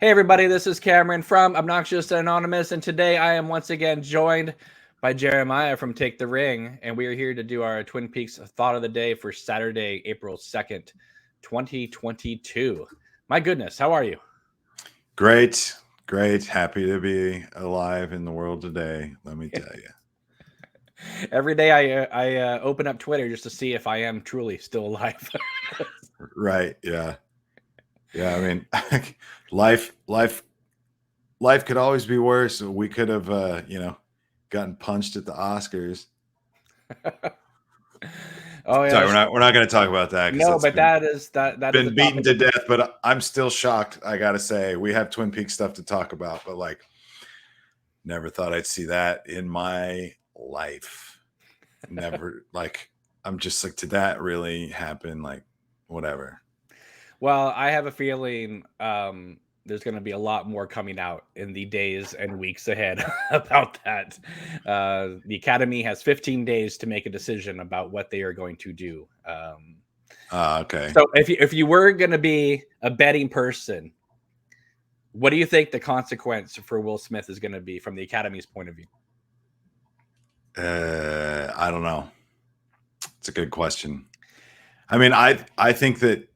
Hey everybody, this is Cameron from Obnoxious Anonymous, and today I am once again joined by Jeremiah from Take the Ring, and we are here to do our Twin Peaks Thought of the Day for Saturday, April 2nd, 2022. My goodness, how are you? Great. Happy to be alive in the world today, let me tell you. Every day I open up Twitter just to see if I am truly still alive. Right. Yeah. Yeah. I mean, life, life, life could always be worse. We could have, gotten punched at the Oscars. Oh Sorry, yes. we're not going to talk about that because No, that's but that is a beaten topic to of death. But I'm still shocked. I got to say, we have Twin Peaks stuff to talk about, but like, never thought I'd see that in my life. Never I'm just like, did that really happen? Like, whatever. Well, I have a feeling there's going to be a lot more coming out in the days and weeks ahead about that. The Academy has 15 days to make a decision about what they are going to do. Okay. So if you were going to be a betting person, what do you think the consequence for Will Smith is going to be from the Academy's point of view? I don't know. It's a good question. I mean, I think that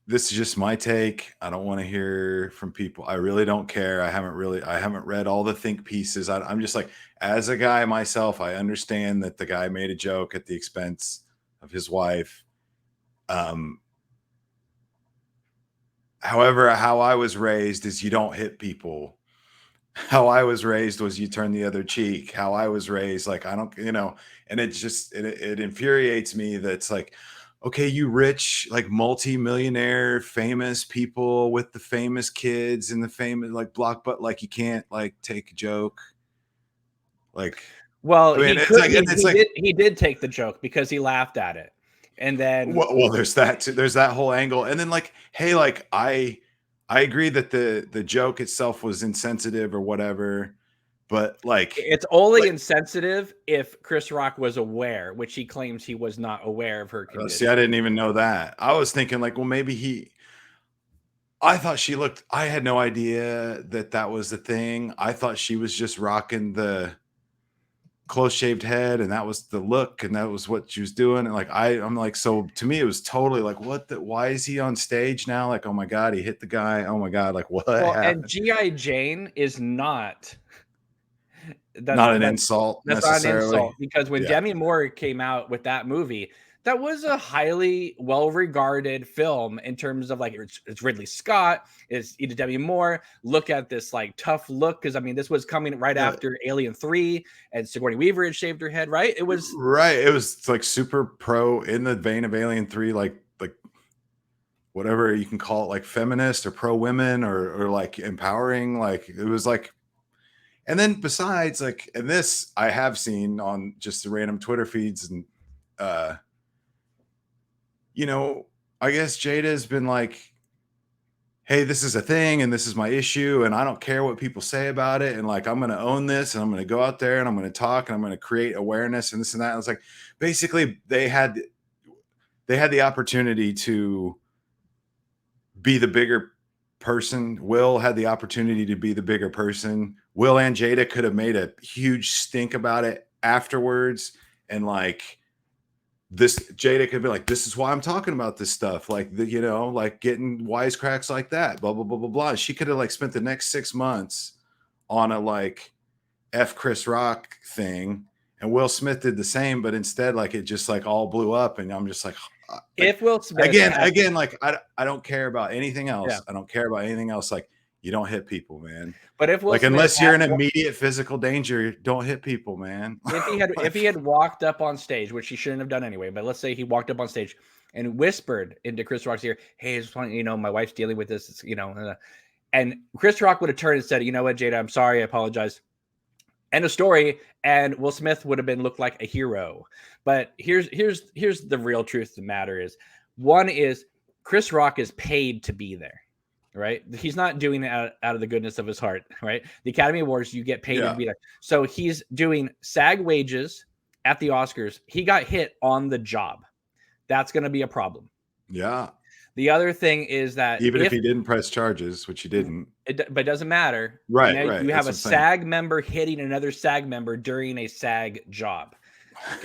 this is just my take. I don't want to hear from people. I really don't care. I haven't read all the think pieces. I'm just like, as a guy myself, I understand that the guy made a joke at the expense of his wife. However, how I was raised is you don't hit people. How I was raised was you turn the other cheek. How I was raised, like, I don't, and it infuriates me that it's like, okay, you rich, like multi-millionaire, famous people with the famous kids and the famous like block, but like you can't like take a joke. Like, Well, I mean, he it's could. like, and it's like, He did take the joke because he laughed at it, and then well, there's that too. There's that whole angle, and then like, hey, like I agree that the joke itself was insensitive or whatever, but it's only like insensitive if Chris Rock was aware, which he claims he was not aware of her see, condition. I didn't even know that. I was thinking like, well, maybe I thought she looked. I had no idea that that was the thing. I thought she was just rocking the close shaved head, and that was the look, and that was what she was doing. And like, I'm like, so to me, it was totally like, what the? Why is he on stage now? Like, oh my god, he hit the guy. Oh my god, like what Well, and happened? G.I. Jane is not Not an insult that's not an necessarily. insult because when Yeah. Demi Moore came out with that movie, that was a highly well-regarded film in terms of like it's Ridley Scott, it's Demi Moore. Look at this like tough look because I mean this was coming right Yeah. after Alien 3 and Sigourney Weaver had shaved her head, right? It was Right. It was like super pro in the vein of Alien 3, like whatever you can call it, like feminist or pro women or like empowering. Like it was like, and then besides, like, and this I have seen on just the random Twitter feeds, and uh, you know, I guess Jada has been like, hey, this is a thing and this is my issue, and I don't care what people say about it. And like, I'm going to own this, and I'm going to go out there and I'm going to talk and I'm going to create awareness and this and that. And it's like, basically, they had the opportunity to be the bigger person. Will had the opportunity to be the bigger person. Will and Jada could have made a huge stink about it afterwards. And like, this Jada could be like, this is why I'm talking about this stuff. Like like getting wisecracks like that, blah, blah, blah, blah, blah. She could have like spent the next 6 months on a like F Chris Rock thing. And Will Smith did the same, but instead, like, it just like all blew up. And I'm just like if Will Smith again, like, I don't care about anything yeah, else. I don't care about anything else. Like, you don't hit people, man. but if Will Like, Smith unless you're in immediate physical danger, don't hit people, man. if he had walked up on stage, which he shouldn't have done anyway, but let's say he walked up on stage and whispered into Chris Rock's ear, "Hey, I just want my wife's dealing with this, and Chris Rock would have turned and said, "You know what, Jada, I'm sorry, I apologize." End of story. And Will Smith would have been looked like a hero. But here's the real truth of the matter is, one is Chris Rock is paid to be there. Right, he's not doing it out of the goodness of his heart. Right, the Academy Awards, you get paid to be there. So he's doing SAG wages at the Oscars. He got hit on the job. That's going to be a problem. Yeah. The other thing is that Even if he didn't press charges, which he didn't. But it doesn't matter. Right, Now right. you have That's a what I'm saying. SAG member hitting another SAG member during a SAG job.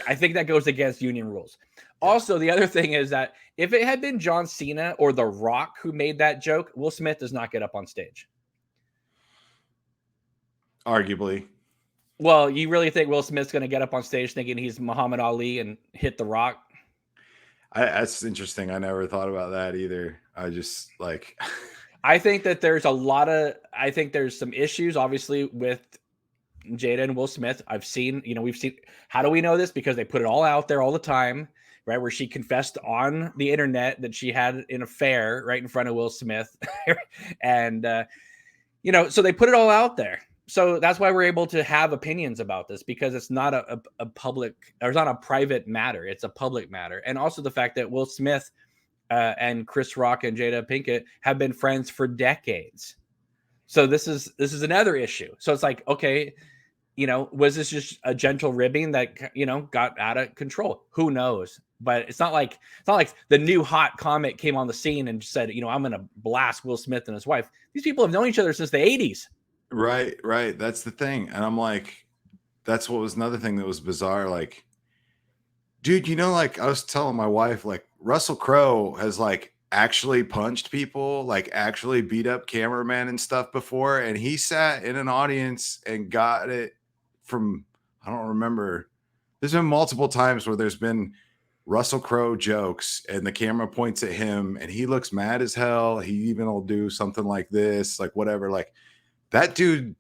I think that goes against union rules. Yeah. Also, the other thing is that if it had been John Cena or The Rock who made that joke, Will Smith does not get up on stage. Arguably. Well, you really think Will Smith's going to get up on stage thinking he's Muhammad Ali and hit The Rock? That's interesting. I never thought about that either. I just like. I think that there's I think there's some issues, obviously, with Jada and Will Smith. We've seen, how do we know this? Because they put it all out there all the time, right? Where she confessed on the internet that she had an affair right in front of Will Smith. And, so they put it all out there. So that's why we're able to have opinions about this, because it's not a public, or it's not a private matter. It's a public matter. And also the fact that Will Smith and Chris Rock and Jada Pinkett have been friends for decades. So this is another issue. So it's like, okay, was this just a gentle ribbing that, got out of control? Who knows? But it's not like the new hot comic came on the scene and said, I'm going to blast Will Smith and his wife. These people have known each other since the 80s. Right, right. That's the thing. And I'm like, that's what was another thing that was bizarre. Like, dude, like I was telling my wife, like Russell Crowe has like actually punched people, like actually beat up cameramen and stuff before. And he sat in an audience and got it from, I don't remember. There's been multiple times where there's been Russell Crowe jokes and the camera points at him and he looks mad as hell. He even will do something like this, like whatever. Like that dude,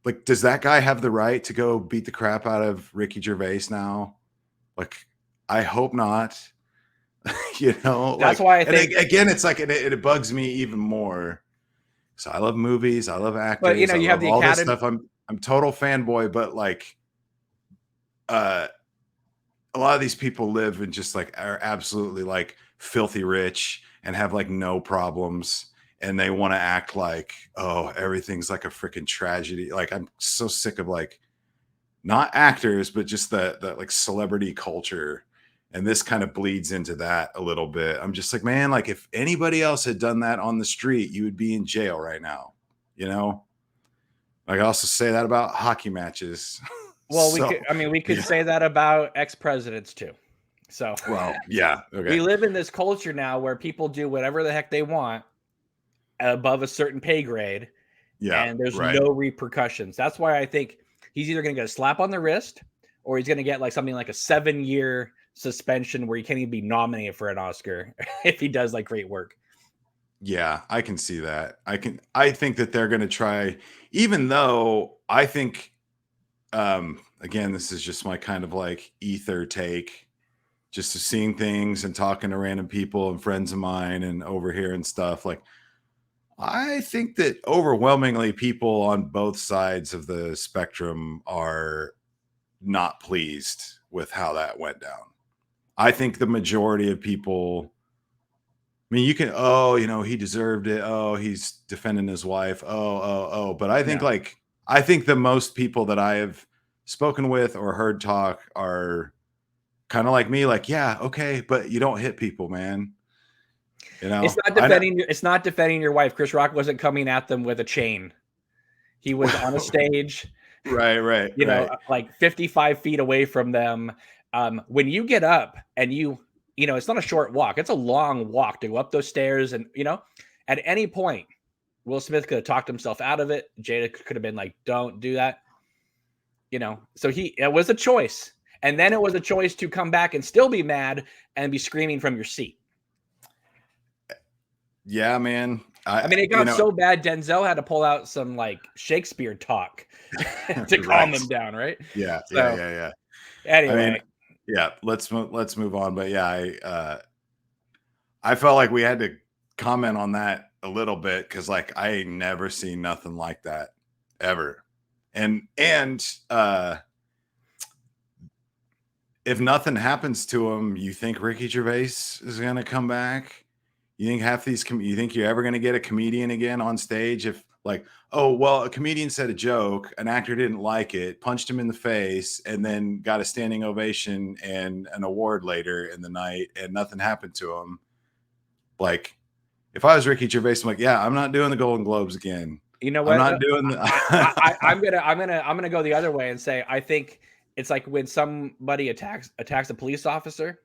like, does that guy have the right to go beat the crap out of Ricky Gervais now? Like, I hope not. That's like, why I think, again, it's like it bugs me even more. So I love movies, I love actors, but you I have love the all this Academy. stuff. I'm total fanboy, but like, a lot of these people live and just like are absolutely like filthy rich and have like no problems. And they want to act like, oh, everything's like a freaking tragedy. Like, I'm so sick of like not actors, but just the like celebrity culture. And this kind of bleeds into that a little bit. I'm just like, man, like if anybody else had done that on the street, you would be in jail right now. I also say that about hockey matches. Well, So, we could say that about ex-presidents too. So, well, yeah. Okay. We live in this culture now where people do whatever the heck they want above a certain pay grade. Yeah. And there's right. no repercussions. That's why I think he's either going to get a slap on the wrist or he's going to get like something like a 7-year suspension where he can't even be nominated for an Oscar if he does like great work. Yeah, I can see that. I think that they're going to try, even though I think, again, this is just my kind of like ether take, just to seeing things and talking to random people and friends of mine and over here and stuff. Like, I think that overwhelmingly people on both sides of the spectrum are not pleased with how that went down. I think the majority of people, I mean, you can, he deserved it. Oh, he's defending his wife. Oh. But I think I think the most people that I have spoken with or heard talk are kind of like me, like, yeah, okay, but you don't hit people, man. It's not defending your wife. Chris Rock wasn't coming at them with a chain. He was on a stage. Right. Like 55 feet away from them. When you get up and it's not a short walk. It's a long walk to go up those stairs. And, at any point, Will Smith could have talked himself out of it. Jada could have been like, don't do that. So it was a choice. And then it was a choice to come back and still be mad and be screaming from your seat. Yeah, man. It got so bad, Denzel had to pull out some like Shakespeare talk to calm them down, right? Yeah. Anyway, let's move on. But yeah, I felt like we had to comment on that a little bit because like I ain't never seen nothing like that ever. And if nothing happens to him, you think Ricky Gervais is gonna come back? You think you think you're ever going to get a comedian again on stage if like, oh, well, a comedian said a joke, an actor didn't like it, punched him in the face, and then got a standing ovation and an award later in the night and nothing happened to him. Like, if I was Ricky Gervais, I'm like, yeah, I'm not doing the Golden Globes again. You know I'm what? not doing the. I'm gonna go the other way and say I think it's like when somebody attacks a police officer,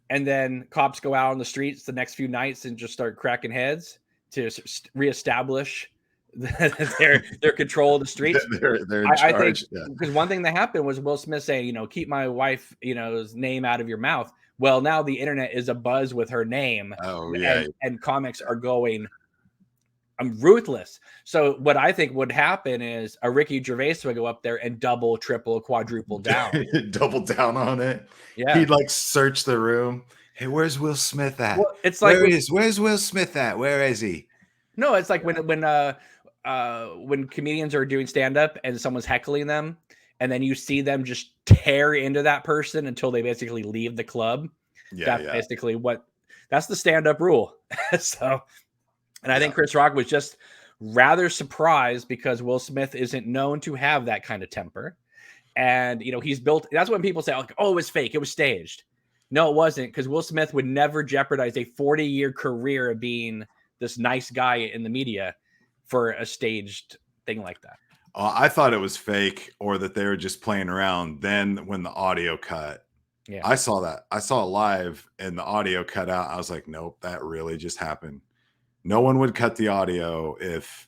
and then cops go out on the streets the next few nights and just start cracking heads to reestablish their control of the streets. They're in I think charge. Yeah. because one thing that happened was Will Smith saying, keep my wife, his name out of your mouth. Well, now the internet is abuzz with her name, Oh yeah. and comics are going, I'm ruthless. So what I think would happen is a Ricky Gervais would go up there and double, triple, quadruple down. Double down on it. Yeah. He'd like search the room. Hey, where's Will Smith at? Well, it's like where's Will Smith at? Where is he? No, it's like when comedians are doing stand up and someone's heckling them, and then you see them just tear into that person until they basically leave the club. Yeah, That's basically that's the stand up rule. So, and I think Chris Rock was just rather surprised because Will Smith isn't known to have that kind of temper. And, he's built, that's when people say, like, oh, it was fake, it was staged. No, it wasn't, because Will Smith would never jeopardize a 40-year career of being this nice guy in the media for a staged thing like that. I thought it was fake or that they were just playing around. Then when the audio cut, I saw that. I saw it live and the audio cut out. I was like, nope, that really just happened. No one would cut the audio if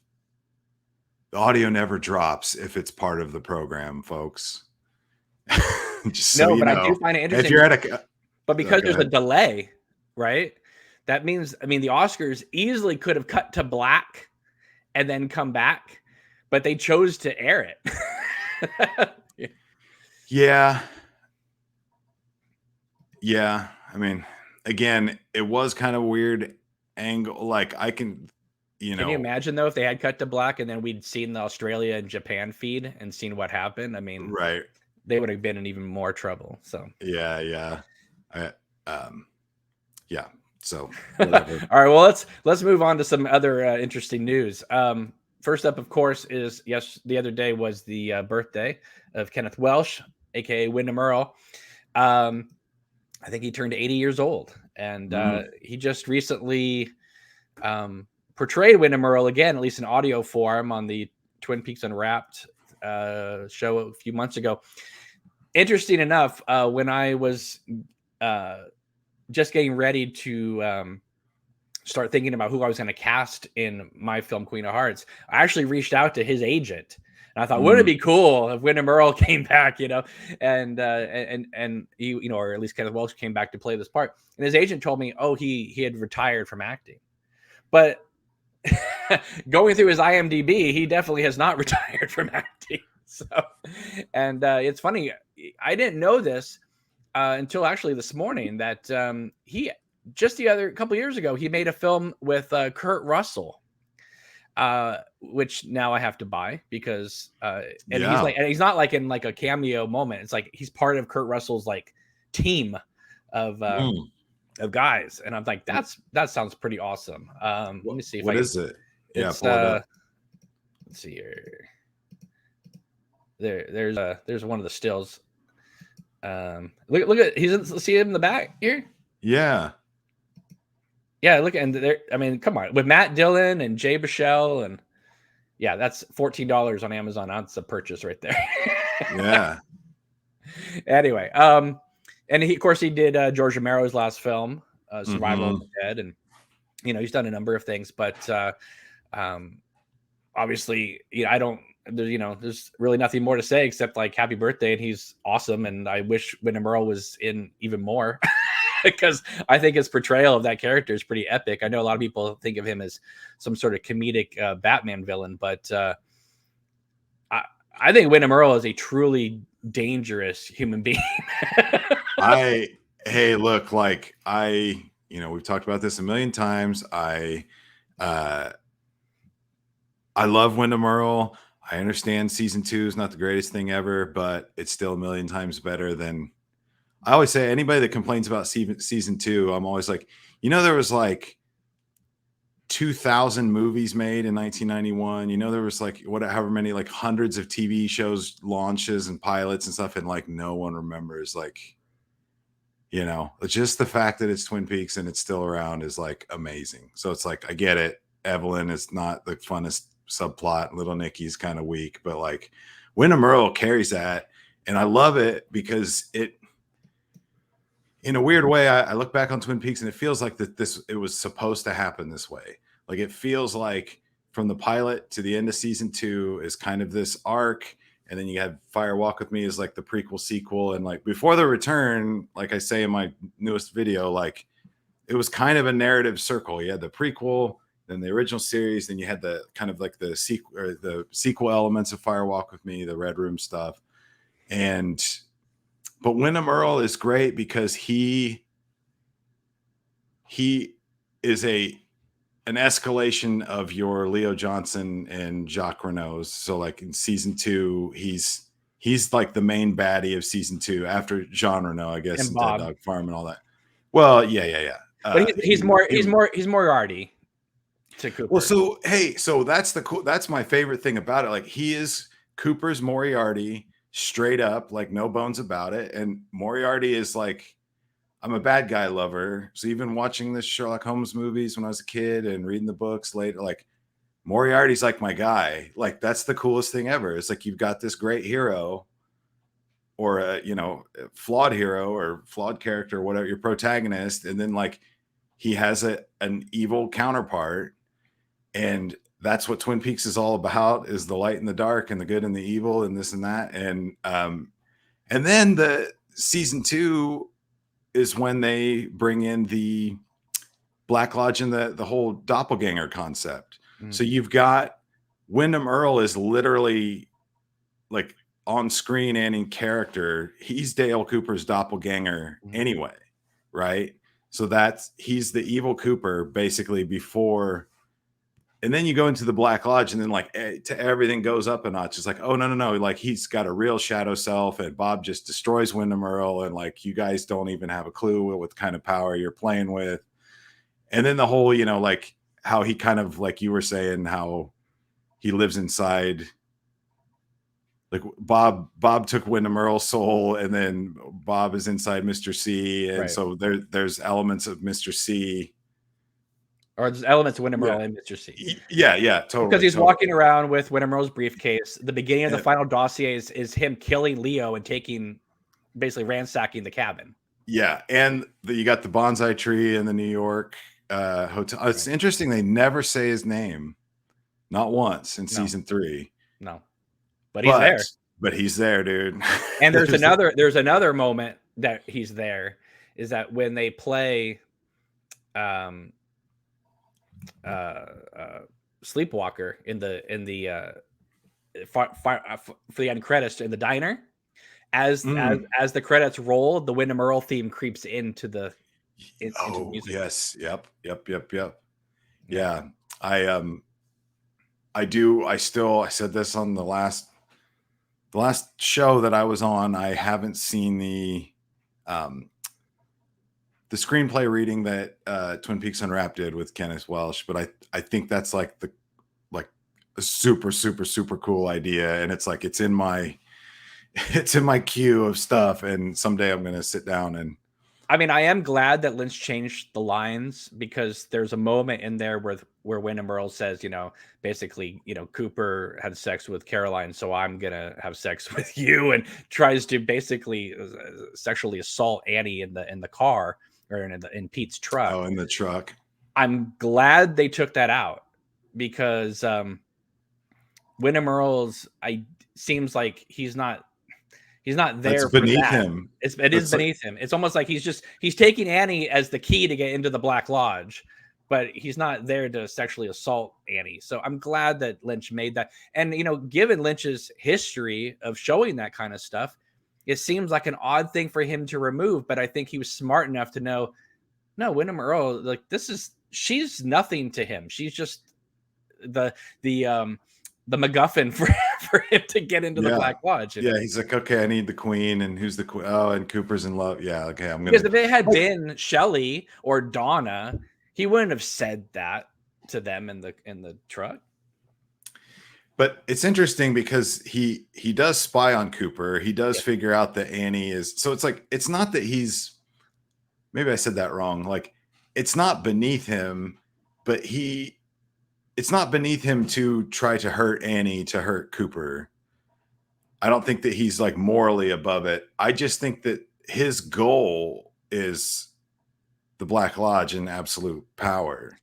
the audio never drops if it's part of the program, folks. Just so you know. I do find it interesting. If you're at but because there's a delay, right? That means, the Oscars easily could have cut to black and then come back, but they chose to air it. Yeah. I mean, again, it was kind of weird angle. Like can you imagine though if they had cut to black and then we'd seen the Australia and Japan feed and seen what happened? I mean, right, they would have been in even more trouble. So yeah. So all right, well let's move on to some other interesting news. First up, of course, is the other day was the birthday of Kenneth Welsh, aka Wyndham Earl. I think he turned 80 years old, and he just recently portrayed Wyndham Earl again, at least in audio form, on the Twin Peaks Unwrapped show a few months ago. Interesting enough, when I was just getting ready to start thinking about who I was going to cast in my film Queen of Hearts, I actually reached out to his agent. And I thought, wouldn't it be cool if Wyndham Earl came back, and he, or at least Kenneth Welsh came back to play this part. And his agent told me, oh, he had retired from acting. But going through his IMDb, he definitely has not retired from acting. So, and it's funny, I didn't know this until actually this morning that he just a couple years ago he made a film with Kurt Russell. Which now I have to buy because he's not like in like a cameo moment. It's like he's part of Kurt Russell's like team of guys, and I'm like, that sounds pretty awesome. Let me see. What is it? Yeah, let's see here. There's one of the stills. Look at see him in the back here. Yeah, look, and there. I mean, come on, with Matt Dillon and Jay Baruchel, and yeah, that's $14 on Amazon. That's a purchase right there. Yeah. Anyway, and of course, he did George Romero's last film, Survival of the Dead, and he's done a number of things. But obviously, there's really nothing more to say except like happy birthday, and he's awesome, and I wish Wyndham Earl was in even more. Because I think his portrayal of that character is pretty epic. I know a lot of people think of him as some sort of comedic Batman villain, but I think Wyndham Earl is a truly dangerous human being. Hey, look, like we've talked about this a million times. I love Wyndham Earl. I understand season 2 is not the greatest thing ever, but it's still a million times better than. I always say anybody that complains about season 2, I'm always like, there was like 2,000 movies made in 1991. There was like however many, like hundreds of TV shows launches and pilots and stuff, and like no one remembers like You know, just the fact that it's Twin Peaks and it's still around is like amazing. So it's like, I get it. Evelyn is not the funnest subplot. Little Nicky's kind of weak, but like Wyndham Earl carries that. And I love it because it, in a weird way, I look back on Twin Peaks and it feels like it was supposed to happen this way. Like it feels like from the pilot to the end of season 2 is kind of this arc, and then you had Fire Walk with Me as like the prequel sequel, and like Before the Return, like I say in my newest video, like it was kind of a narrative circle. You had the prequel, then the original series, then you had the kind of like the sequel elements of Fire Walk with Me, the Red Room stuff, and but Wyndham Earl is great because he is an escalation of your Leo Johnson and Jacques Renault's. So like in season 2, he's like the main baddie of season 2 after Jean Renault, I guess, And and Bob. Dead Dog Farm and all that. Well, yeah. But he's Moriarty to Cooper. Well, so that's my favorite thing about it. Like he is Cooper's Moriarty straight up, like no bones about it. And Moriarty is like, I'm a bad guy lover. So even watching the Sherlock Holmes movies when I was a kid and reading the books later, like Moriarty's like my guy. Like that's the coolest thing ever. It's like you've got this great hero or a, flawed hero or flawed character, or whatever, your protagonist, and then like he has an evil counterpart, and that's what Twin Peaks is all about, is the light and the dark and the good and the evil and this and that. And then the season 2 is when they bring in the Black Lodge and the whole doppelganger concept. So you've got Wyndham Earl is literally like on screen and in character. He's Dale Cooper's doppelganger anyway, right? So he's the evil Cooper basically before. And then you go into the Black Lodge, and then like everything goes up a notch. It's like, oh no, like he's got a real shadow self, and Bob just destroys Wyndham Earl, and like you guys don't even have a clue what kind of power you're playing with. And then the whole, like how he kind of, like you were saying, how he lives inside. Like Bob took Wyndham Earl's soul, and then Bob is inside Mr. C, and so there's elements of Mr. C. Or there's elements of Wyndham Earl and Mr. C. Yeah, totally. Because he's walking around with Wyndham Earl's briefcase. The beginning of the final dossier is him killing Leo and basically ransacking the cabin. Yeah, and you got the bonsai tree in the New York hotel. It's interesting they never say his name, not once in season 3. No, but he's there. But he's there, dude. And there's another moment that he's there, is that when they play Sleepwalker in the for the end credits in the diner, as the credits roll, the Wyndham Earl theme creeps into the music. Yes, yep. Yeah, I said this on the last show that I was on. I haven't seen the screenplay reading that Twin Peaks Unwrapped did with Kenneth Welsh, but I think that's like a super, super, super cool idea. And it's like, it's in my queue of stuff. And someday I'm going to sit down and, I mean, I am glad that Lynch changed the lines, because there's a moment in there where Wyndham Earl says, basically, Cooper had sex with Caroline, so I'm going to have sex with you, and tries to basically sexually assault Annie in the car, or in Pete's truck. Oh, in the truck. I'm glad they took that out, because Wyndham Earl's seems like he's not there. It's beneath him. It is beneath him. It's almost like he's taking Annie as the key to get into the Black Lodge, but he's not there to sexually assault Annie. So I'm glad that Lynch made that. And given Lynch's history of showing that kind of stuff, it seems like an odd thing for him to remove. But I think he was smart enough to know, no, Wyndham Earl, like she's nothing to him. She's just the MacGuffin for him to get into the Black Lodge. Yeah, he's like, okay, I need the queen, and who's the queen? Oh, and Cooper's in love. Yeah, okay, I'm gonna. Because if it had been Shelley or Donna, he wouldn't have said that to them in the truck. But it's interesting because he does spy on Cooper. He does figure out that Annie is. So it's like, it's not that he's maybe I said that wrong. Like, it's not beneath him, but it's not beneath him to try to hurt Annie, to hurt Cooper. I don't think that he's like morally above it. I just think that his goal is the Black Lodge and absolute power.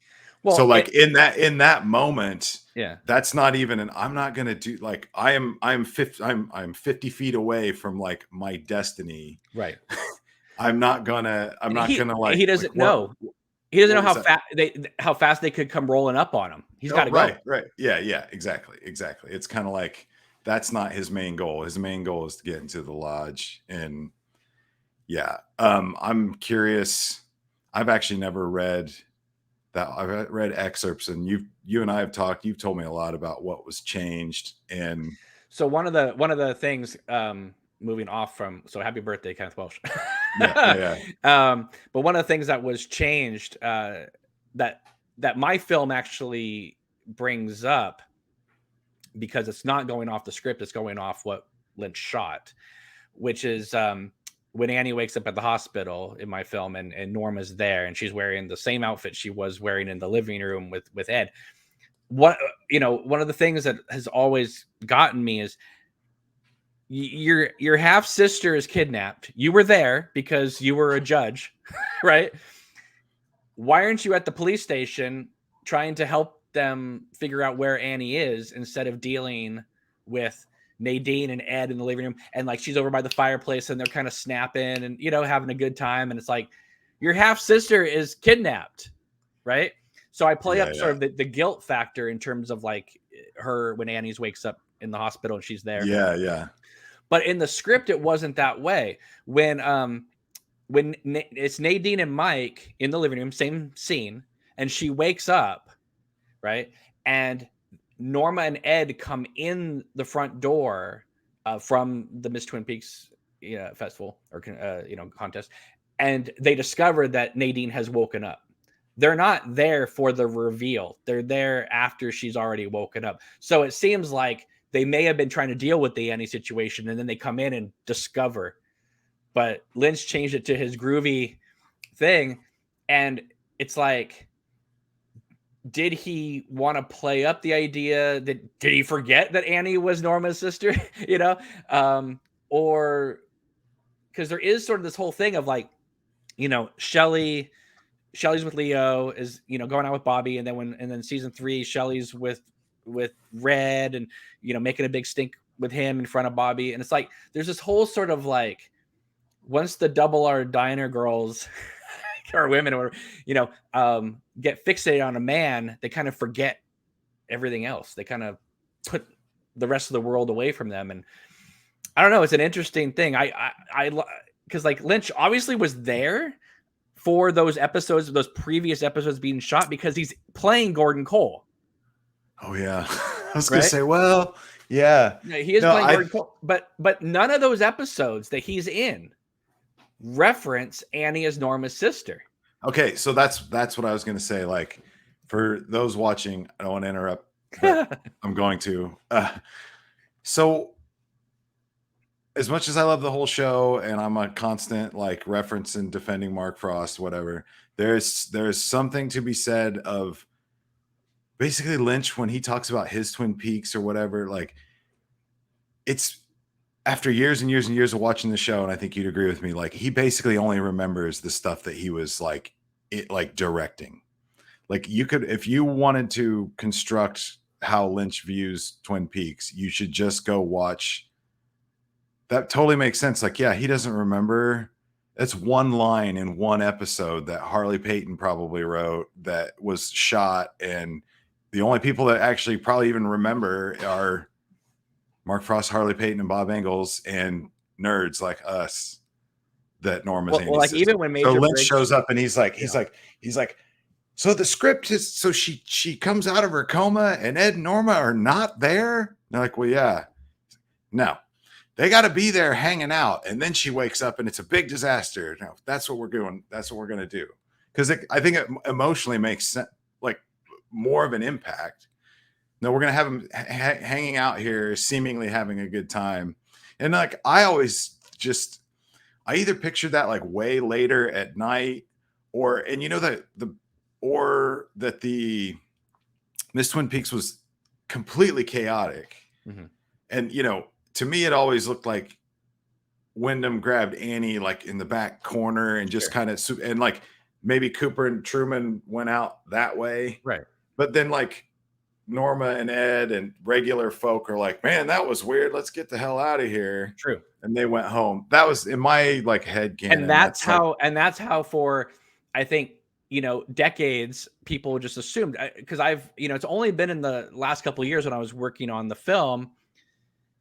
So Well, like in that moment, yeah. that's not even an I'm not gonna do like I'm 50 feet away from like my destiny. Right. I'm not gonna like He doesn't what know. He doesn't know was that? how fast they could come rolling up on him. He's got Oh, to go. right. Yeah, exactly. It's kind of like that's not his main goal. His main goal is to get into the lodge. And yeah, I'm curious. I've actually never read that. I've read excerpts, and you and I have talked. You've told me a lot about what was changed. And So one of the things, moving off from, so happy birthday, Kenneth Welsh. yeah. But one of the things that was changed, that my film actually brings up, because it's not going off the script, it's going off what Lynch shot, which is, when Annie wakes up at the hospital in my film, and Norma's there, and she's wearing the same outfit she was wearing in the living room with Ed. One of the things that has always gotten me is your half sister is kidnapped. You were there because you were a judge, right? Why aren't you at the police station trying to help them figure out where Annie is, instead of dealing with Nadine and Ed in the living room? And like, she's over by the fireplace and they're kind of snapping and, having a good time. And it's like, your half sister is kidnapped, right? So I play up sort of the guilt factor in terms of like her, when Annie's wakes up in the hospital and she's there. Yeah. But in the script, it wasn't that way. When it's Nadine and Mike in the living room, same scene, and she wakes up, right? And Norma and Ed come in the front door, from the Miss Twin Peaks festival, or contest, and they discover that Nadine has woken up. They're not there for the reveal. They're there after she's already woken up. So it seems like they may have been trying to deal with the Annie situation, and then they come in and discover. But Lynch changed it to his groovy thing. And it's like, did he want to play up the idea that, did he forget that Annie was Norma's sister? Or because there is sort of this whole thing of like, Shelley's with Leo, is going out with Bobby, and then season 3, Shelley's with Red, and making a big stink with him in front of Bobby. And it's like, there's this whole sort of like, once the Double R Diner girls or women, or get fixated on a man, they kind of forget everything else. They kind of put the rest of the world away from them. And I don't know, it's an interesting thing. I because like Lynch obviously was there for those episodes, those previous episodes being shot, because he's playing Gordon Cole. Oh yeah. I was gonna say, well, yeah. He is playing Gordon Cole, but none of those episodes that he's in reference Annie as Norma's sister. Okay, so that's what I was going to say. Like, for those watching, I don't want to interrupt, but I'm going to. So, as much as I love the whole show, and I'm a constant like reference and defending Mark Frost, whatever, there's something to be said of basically Lynch when he talks about his Twin Peaks or whatever. Like, it's after years and years and years of watching the show, and I think you'd agree with me, like he basically only remembers the stuff that he was like directing. Like, you could, if you wanted to construct how Lynch views Twin Peaks, you should just go watch. That totally makes sense. Like, yeah, he doesn't remember. That's one line in one episode that Harley Peyton probably wrote that was shot, and the only people that actually probably even remember are Mark Frost, Harley Peyton, and Bob Engels, and nerds like us. That Norma's Annie's like sister. even when Major Lynch Briggs shows up, and he's like, so the script is, so she comes out of her coma, and Ed and Norma are not there. And they're like, well, yeah, no, they got to be there hanging out, and then she wakes up, and it's a big disaster. No, that's what we're doing. That's what we're gonna do, because I think it emotionally makes sense, like more of an impact. No, we're gonna have them hanging out here, seemingly having a good time. And like, I always just I either pictured that like way later at night, and you know that the Miss Twin Peaks was completely chaotic. Mhm. And to me it always looked like Wyndham grabbed Annie like in the back corner and just Sure. kind of, and like maybe Cooper and Truman went out that way. Right. But then like Norma and Ed and regular folk are like, man, that was weird. Let's get the hell out of here. True. And they went home. That was in my like head canon. And that's how for, I think, decades, people just assumed, because it's only been in the last couple of years when I was working on the film.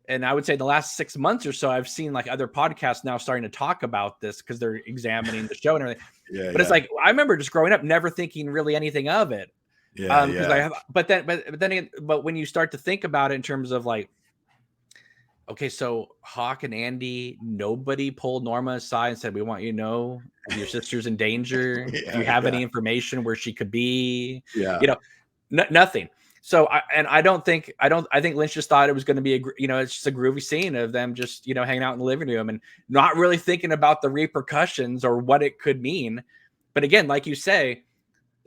And I would say the last 6 months or so, I've seen like other podcasts now starting to talk about this because they're examining the show and everything. Yeah, but it's like, I remember just growing up, never thinking really anything of it. Yeah, because I have, but when you start to think about it in terms of like, okay, so Hawk and Andy, nobody pulled Norma aside and said, "We want you to know your sister's in danger. Do you have any information where she could be?" Yeah. Nothing. So I think Lynch just thought it was going to be it's just a groovy scene of them just, hanging out in the living room and not really thinking about the repercussions or what it could mean. But again, like you say,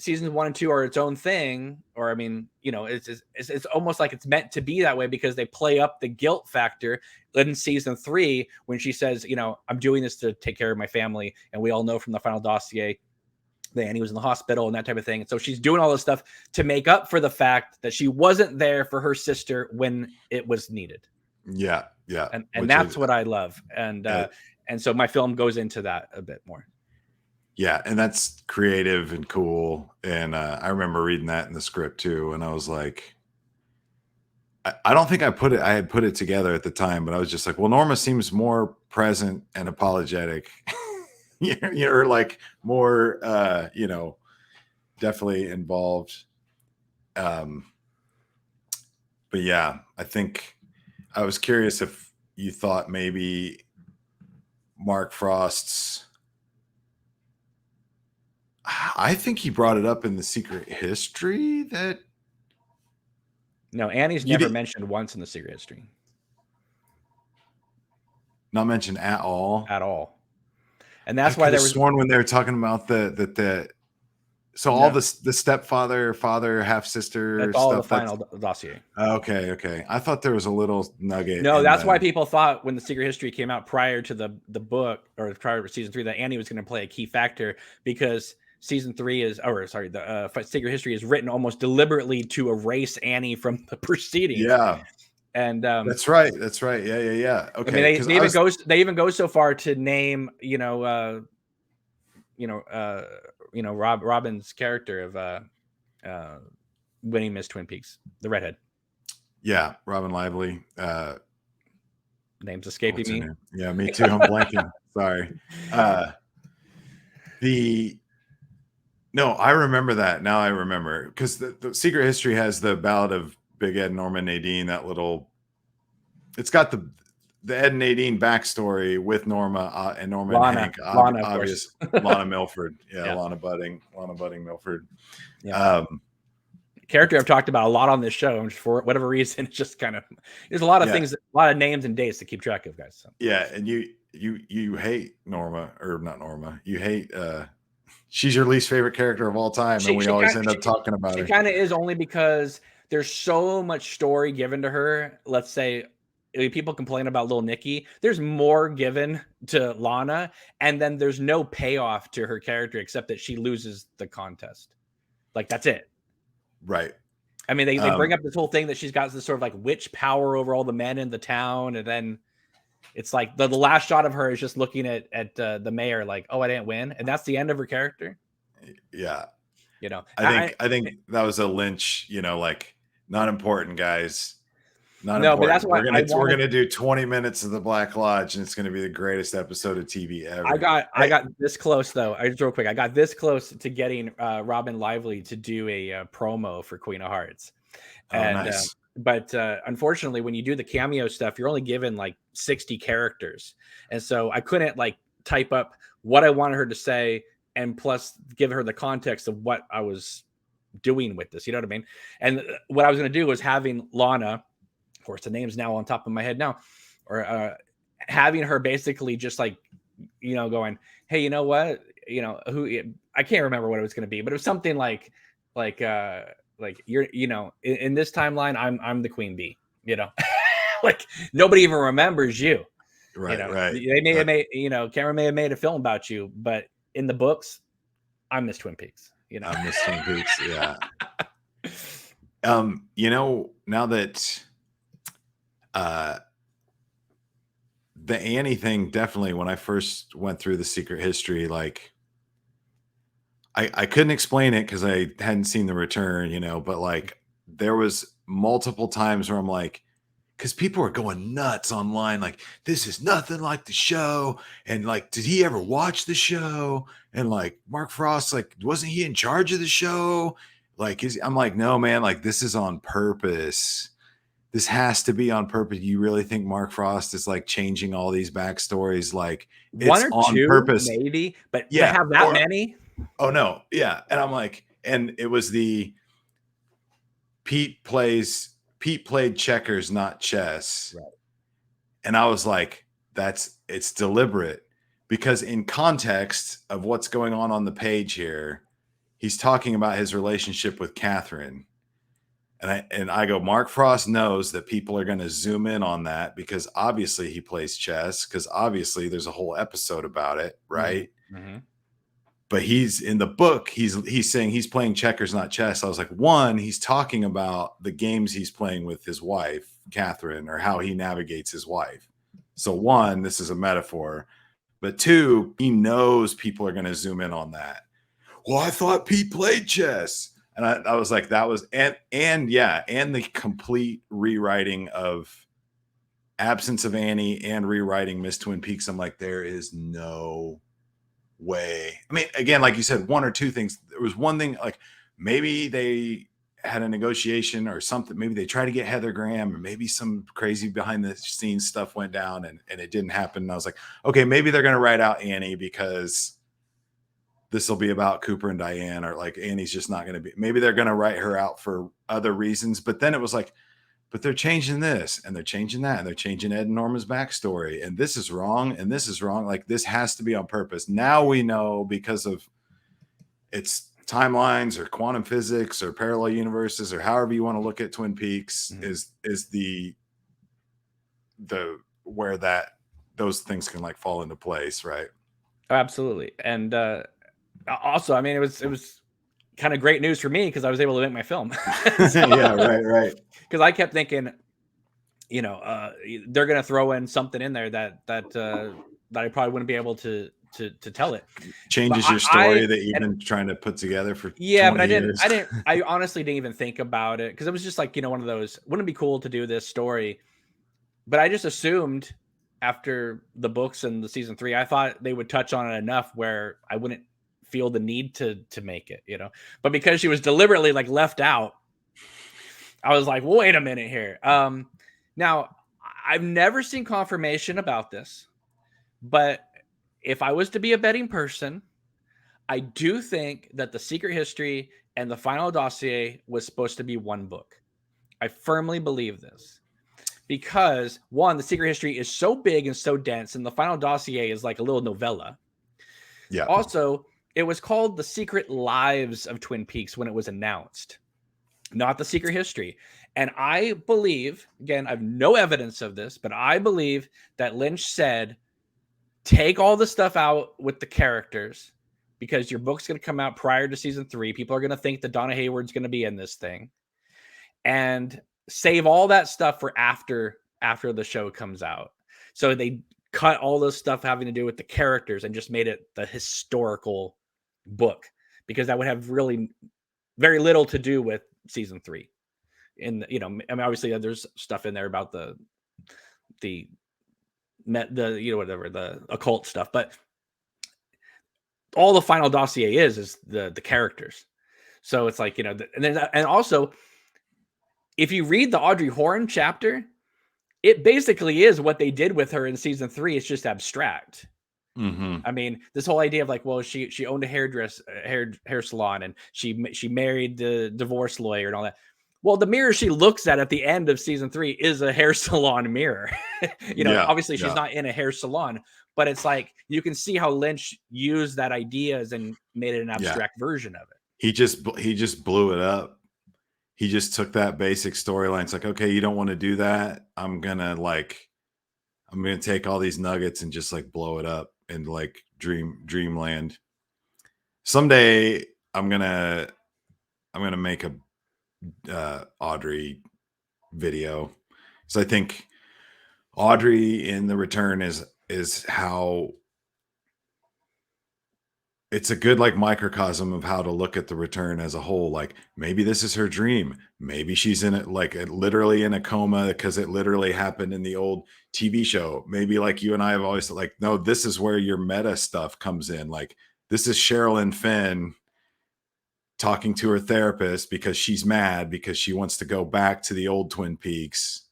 seasons 1 and 2 are its own thing, or I mean, it's almost like it's meant to be that way because they play up the guilt factor. In season 3, when she says, I'm doing this to take care of my family, and we all know from the final dossier that Annie was in the hospital and that type of thing. And so she's doing all this stuff to make up for the fact that she wasn't there for her sister when it was needed. Yeah. And that's what I love. And so my film goes into that a bit more. Yeah, and that's creative and cool. And I remember reading that in the script too, and I was like, I don't think I had put it together at the time, but I was just like, well, Norma seems more present and apologetic, or like more, definitely involved. But yeah, I think I was curious if you thought maybe Mark Frost's. I think he brought it up in The Secret History that. No, Annie's never mentioned once in The Secret History. Not mentioned at all. At all. And that's why there was sworn when they were talking about all the stepfather, father, half sister. That's all the final dossier. Okay. I thought there was a little nugget. No, that's why people thought when The Secret History came out prior to the book, or prior to season 3, that Annie was going to play a key factor, because season 3 the Secret History is written almost deliberately to erase Annie from the proceedings. Yeah. And that's right. Yeah. Okay. I mean, they even go so far to name, Robin's character of winning Miss Twin Peaks, the redhead. Yeah, Robin Lively. Name's escaping me. Yeah, me too. I'm blanking. Sorry. No, I remember that. Now I remember, because the Secret History has the Ballad of Big Ed, Norma, Nadine. That little, it's got the Ed and Nadine backstory with Norma and Norma and Hank. Obvious. Lana Milford. Yeah, Lana Budding Milford. Yeah. Character I've talked about a lot on this show, for whatever reason. It's just kind of, there's a lot of things, a lot of names and dates to keep track of, guys. So. Yeah, and you hate Norma, or not Norma. You hate. She's your least favorite character of all time, and we always end up talking about her. She kind of is, only because there's so much story given to her. Let's say people complain about Little Nicky. There's more given to Lana, and then there's no payoff to her character except that she loses the contest. Like, that's it. Right. I mean, they bring up this whole thing that she's got this sort of like witch power over all the men in the town, and then it's like the last shot of her is just looking at the mayor like, oh, I didn't win, and that's the end of her character. Yeah. I think that was a Lynch, like, not important, guys. Not no, important. But that's why we're gonna do 20 minutes of the Black Lodge, and it's gonna be the greatest episode of TV ever. I got this close though. Real quick, I got this close to getting Robin Lively to do a promo for Queen of Hearts. And nice. But unfortunately, when you do the cameo stuff, you're only given like 60 characters, and so I couldn't like type up what I wanted her to say and plus give her the context of what I was doing with this. You know what I mean? And what I was going to do was having Lana. Of course, the name's now on top of my head now, or having her basically just like going, hey, you know what, who, I can't remember what it was going to be, but it was something like you're, in this timeline, I'm the queen bee, like nobody even remembers you. Right. Right. They may have made, Cameron may have made a film about you, but in the books, I'm Miss Twin Peaks. I'm Miss Twin Peaks. Yeah. Now that the Annie thing, definitely when I first went through the secret history, like I couldn't explain it because I hadn't seen The Return, but like there was multiple times where I'm like, because people are going nuts online, like, this is nothing like the show. And like, did he ever watch the show? And like, Mark Frost, like, wasn't he in charge of the show? Like, I'm like, no, man, like, this is on purpose. This has to be on purpose. You really think Mark Frost is like changing all these backstories? Like, one it's or on two, purpose, maybe, but yeah, to have that many. Oh no, yeah. And I'm like, and it was the Pete played checkers, not chess. Right. And I was like, it's deliberate, because in context of what's going on the page here, he's talking about his relationship with Catherine. And I go, Mark Frost knows that people are going to zoom in on that because obviously he plays chess, because obviously there's a whole episode about it, right? Mm-hmm. But he's in the book, he's saying he's playing checkers, not chess. I was like, one, he's talking about the games he's playing with his wife, Catherine, or how he navigates his wife. So one, this is a metaphor. But two, he knows people are going to zoom in on that. Well, I thought Pete played chess. And I was like, that was, and the complete rewriting of Absence of Annie and rewriting Miss Twin Peaks. I'm like, there is no way. I mean, again, like you said, one or two things. There was one thing, like maybe they had a negotiation or something. Maybe they tried to get Heather Graham, or maybe some crazy behind the scenes stuff went down and it didn't happen. And I was like, okay, maybe they're going to write out Annie because this will be about Cooper and Diane, or like Annie's just not going to be, maybe they're going to write her out for other reasons. But then it was like, but they're changing this and they're changing that and they're changing Ed and Norma's backstory. And this is wrong. And this is wrong. Like, this has to be on purpose. Now we know, because of its timelines or quantum physics or parallel universes, or however you want to look at Twin Peaks, is the where that those things can like fall into place. Right. Absolutely. And also, I mean, it was kind of great news for me because I was able to make my film. Yeah, right. Because I kept thinking, they're gonna throw in something in there that I probably wouldn't be able to tell it. Changes your story that you've been trying to put together for 20 but years. I honestly didn't even think about it, because it was just like, one of those, wouldn't it be cool to do this story? But I just assumed after the books and the season 3, I thought they would touch on it enough where I wouldn't feel the need to make it, but because she was deliberately like left out, I was like, wait a minute here. Now I've never seen confirmation about this, but if I was to be a betting person, I do think that the Secret History and the Final Dossier was supposed to be one book. I firmly believe this. Because one, the Secret History is so big and so dense, and the Final Dossier is like a little novella. Yeah. Also, it was called The Secret Lives of Twin Peaks when it was announced, not The Secret History. And I believe, again, I have no evidence of this, but I believe that Lynch said, take all the stuff out with the characters, because your book's going to come out prior to season 3. People are going to think that Donna Hayward's going to be in this thing. And save all that stuff for after the show comes out. So they cut all this stuff having to do with the characters and just made it the historical book, because that would have really very little to do with season 3. And I mean, obviously there's stuff in there about the whatever, the occult stuff, but all the Final Dossier is the characters. So it's like, and also, if you read the Audrey Horne chapter, it basically is what they did with her in season 3. It's just abstract. Mm-hmm. I mean, this whole idea of like, well, she owned a hair salon, and she married the divorce lawyer and all that. Well, the mirror she looks at the end of season 3 is a hair salon mirror. Obviously she's not in a hair salon, but it's like you can see how Lynch used that ideas and made it an abstract version of it. He just blew it up. He just took that basic storyline. It's like, okay, you don't want to do that. I'm gonna take all these nuggets and just like blow it up into like dreamland. Someday I'm gonna make a Audrey video. So I think Audrey in The Return is how it's a good like microcosm of how to look at The Return as a whole. Like maybe this is her dream. Maybe she's in it like literally in a coma because it literally happened in the old TV show. Maybe like you and I have always like, no, this is where your meta stuff comes in. Like this is Sherilyn Fenn talking to her therapist because she's mad because she wants to go back to the old Twin Peaks.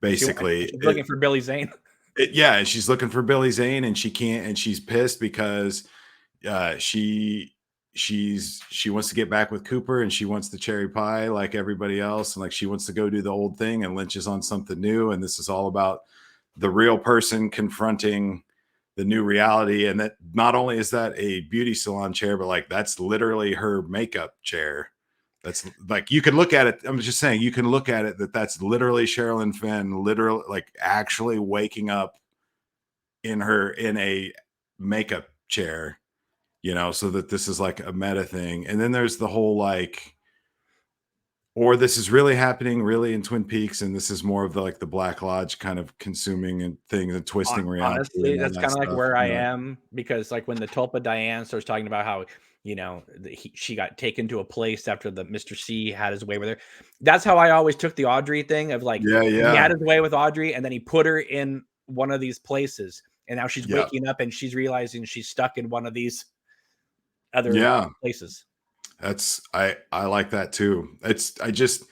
Basically, she's looking for Billy Zane. Yeah, she's looking for Billy Zane, and she can't, and she's pissed because she wants to get back with Cooper, and she wants the cherry pie like everybody else, and like she wants to go do the old thing, and Lynch is on something new, and this is all about the real person confronting the new reality. And that not only is that a beauty salon chair, but like that's literally her makeup chair. That's like you can look at it. I'm just saying you can look at it that's literally Sherilyn Fenn, literally like actually waking up in a makeup chair, you know, so that this is like a meta thing. And then there's the whole like, or this is really happening really in Twin Peaks, and this is more of the like the Black Lodge kind of consuming and things and twisting reality. Honestly, and all that's that kind of like stuff, where you I know? am, because like when the Tulpa Diane starts talking about how, you know, she got taken to a place after the Mr. C had his way with her. That's how I always took the Audrey thing of like, Yeah, he had yeah, his way with Audrey and then he put her in one of these places. And now she's yeah, waking up and she's realizing she's stuck in one of these other yeah. places. That's I like that too. It's I just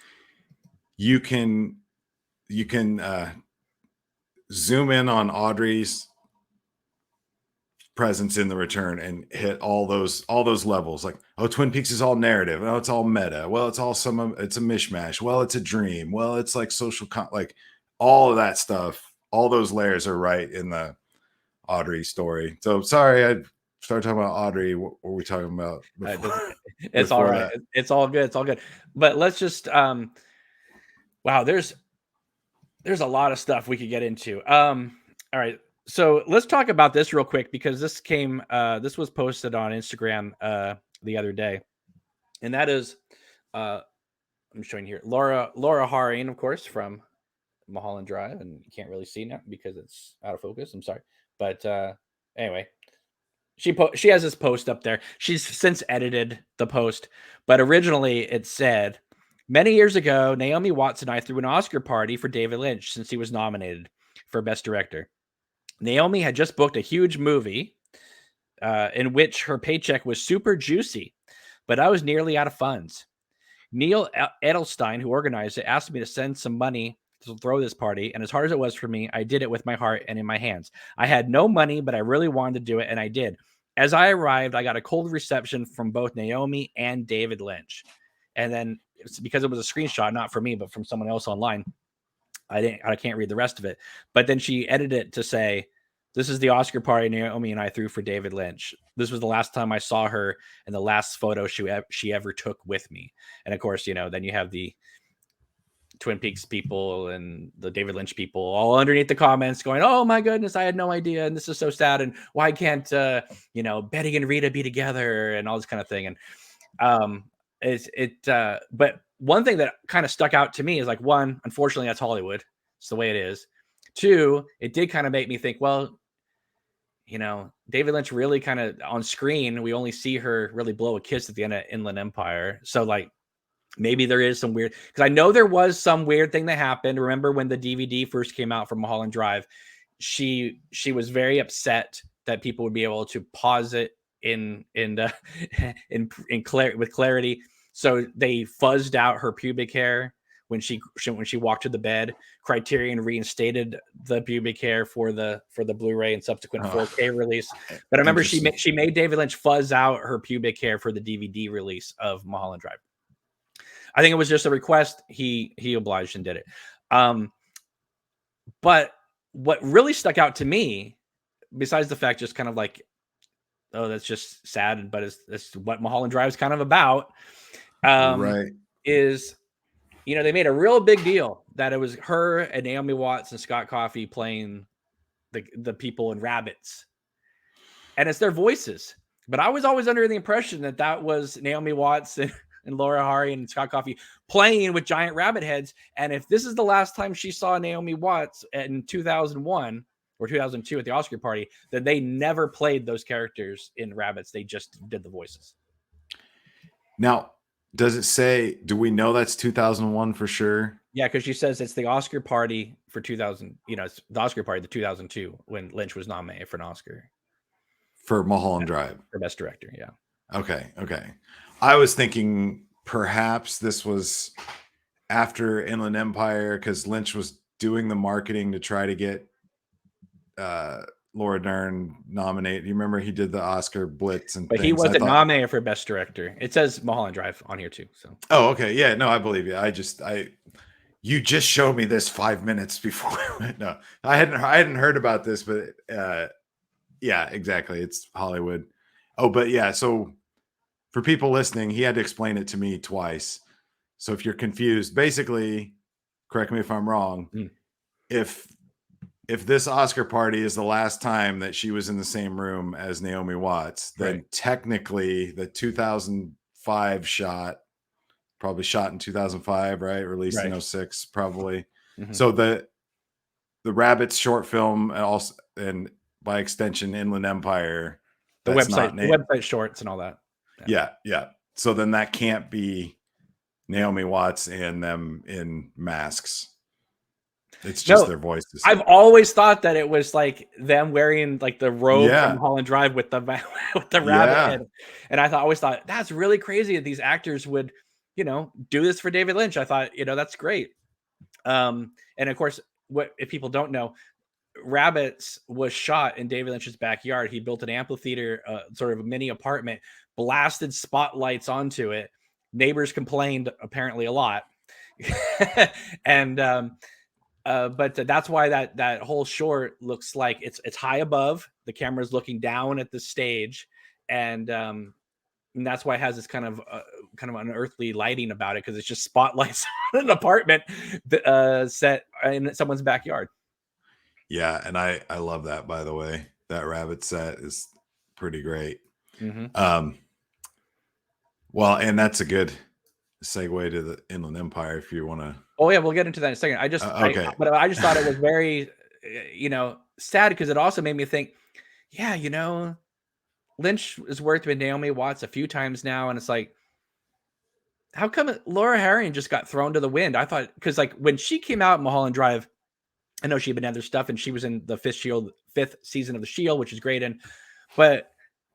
you can zoom in on Audrey's presence in The Return and hit all those levels. Like, oh, Twin Peaks is all narrative. Oh, it's all meta. Well, it's all it's a mishmash. Well, it's a dream. Well, it's like like all of that stuff. All those layers are right in the Audrey story. So sorry, I started talking about Audrey. What were we talking about before? It's all before right. that? It's all good. It's all good. But let's just wow, there's a lot of stuff we could get into. All right. So let's talk about this real quick because this was posted on Instagram the other day. And that is I'm showing here Laura Haring, of course, from Mulholland Drive, and you can't really see now because it's out of focus. I'm sorry. But anyway, she has this post up there. She's since edited the post, but originally it said, many years ago, Naomi Watts and I threw an Oscar party for David Lynch since he was nominated for Best Director. Naomi had just booked a huge movie in which her paycheck was super juicy, but I was nearly out of funds. Neil Edelstein, who organized it, asked me to send some money to throw this party, and as hard as it was for me, I did it with my heart and in my hands. I had no money, but I really wanted to do it, and I did. As I arrived, I got a cold reception from both Naomi and David Lynch. And then it's because it was a screenshot, not for me, but from someone else online. I can't read the rest of it. But then she edited it to say, this is the Oscar party Naomi and I threw for David Lynch. This was the last time I saw her and the last photo she ever took with me. And of course, you know, then you have the Twin Peaks people and the David Lynch people all underneath the comments going, oh my goodness, I had no idea. And this is so sad. And why can't, Betty and Rita be together and all this kind of thing. And but one thing that kind of stuck out to me is like, one, unfortunately, that's Hollywood. It's the way it is. Two, it did kind of make me think, well, you know, David Lynch really kind of on screen, we only see her really blow a kiss at the end of Inland Empire. So like maybe there is some weird, because I know there was some weird thing that happened. Remember when the DVD first came out from Mulholland Drive, she was very upset that people would be able to pause it with clarity. So they fuzzed out her pubic hair when she walked to the bed. Criterion reinstated the pubic hair for the Blu-ray and subsequent 4K release. But I remember she made David Lynch fuzz out her pubic hair for the DVD release of Mulholland Drive. I think it was just a request. He obliged and did it. But what really stuck out to me, besides the fact, just kind of like, oh, that's just sad, but it's what Mulholland Drive is kind of about. Right. Is, you know, they made a real big deal that it was her and Naomi Watts and Scott Coffey playing the people in Rabbits, and it's their voices. But I was always under the impression that was Naomi Watts and Laura Hari and Scott Coffey playing with giant rabbit heads. And if this is the last time she saw Naomi Watts in 2001 or 2002 at the Oscar party, then they never played those characters in Rabbits. They just did the voices. Now, does it say, do we know that's 2001 for sure? Yeah, because she says it's the Oscar party for 2000. You know, it's the Oscar party, the 2002, when Lynch was nominated for an Oscar. For Mulholland Drive. For Best Director, yeah. Okay. I was thinking perhaps this was after Inland Empire, because Lynch was doing the marketing to try to get Laura Dern nominated. You remember he did the Oscar blitz and but things. He wasn't nominated for Best Director. It says Mulholland Drive on here too. So. Oh, okay. Yeah, no, I believe you. You just showed me this 5 minutes before. No, I hadn't heard about this, but yeah, exactly. It's Hollywood. Oh, but yeah. So for people listening, he had to explain it to me twice. So if you're confused, basically, correct me if I'm wrong. If this Oscar party is the last time that she was in the same room as Naomi Watts, then technically the 2005 shot, probably shot in 2005, right? Released in 06, probably. So the Rabbits short film, and by extension, Inland Empire, the website shorts and all that. Yeah. So then that can't be Naomi Watts and them in masks. It's just their voices. I've always thought that it was like them wearing like the robe from Mulholland Drive with the rabbit head. And I always thought that's really crazy that these actors would, you know, do this for David Lynch. I thought, you know, that's great. And of course, if people don't know, Rabbits was shot in David Lynch's backyard. He built an amphitheater, sort of a mini apartment, blasted spotlights onto it. Neighbors complained apparently a lot. And but that's why that whole short looks like it's high above. The camera's looking down at the stage, and that's why it has this kind of unearthly lighting about it, because it's just spotlights on an apartment set in someone's backyard. Yeah, and I love that, by the way. That rabbit set is pretty great. Well, and that's a good segue to the Inland Empire if you want to. Oh yeah, we'll get into that in a second. I just thought it was very, you know, sad, because it also made me think, yeah, you know, Lynch has worked with Naomi Watts a few times now, and it's like, how come Laura Harrion just got thrown to the wind? I thought, because like when she came out in Mulholland Drive, I know she'd been in other stuff, and she was in the fifth season of The Shield, which is great. But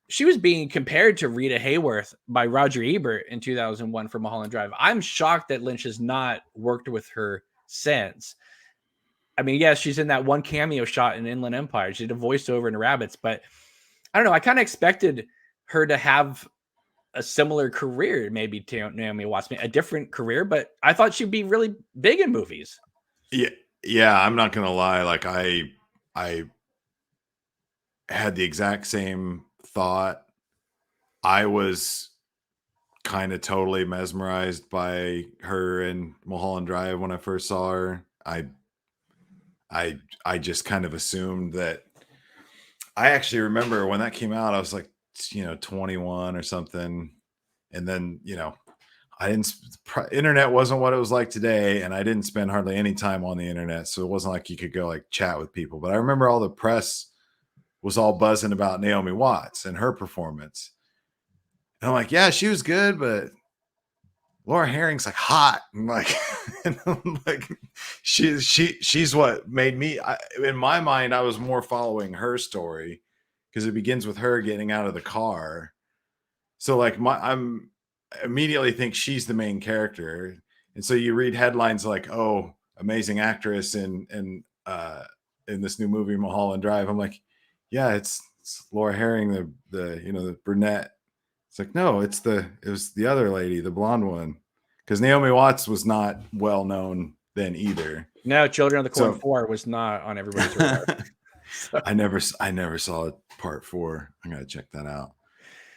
she was being compared to Rita Hayworth by Roger Ebert in 2001 for Mulholland Drive. I'm shocked that Lynch has not worked with her since. I mean, yes, she's in that one cameo shot in Inland Empire. She did a voiceover in Rabbits, but I don't know. I kind of expected her to have a similar career, maybe to Naomi Watts, a different career, but I thought she'd be really big in movies. Yeah, I'm not gonna lie. Like I had the exact same thought. I was kind of totally mesmerized by her in Mulholland Drive when I first saw her. I just kind of assumed that. I actually remember when that came out, I was like, 21 or something. And then, internet wasn't what it was like today. And I didn't spend hardly any time on the internet. So it wasn't like you could go like chat with people, but I remember all the press was all buzzing about Naomi Watts and her performance. And I'm like, yeah, she was good, but Laura Herring's like hot. And I'm like, she's what made me, in my mind, I was more following her story because it begins with her getting out of the car. So like I'm immediately think she's the main character. And so you read headlines like, oh, amazing actress in this new movie, Mulholland Drive. I'm like, yeah, it's Laura Herring, the brunette. It's like, no, it was the other lady, the blonde one. Because Naomi Watts was not well known then either. No, Children of the Corn 4 was not on everybody's radar. So, I never saw part 4. I gotta check that out.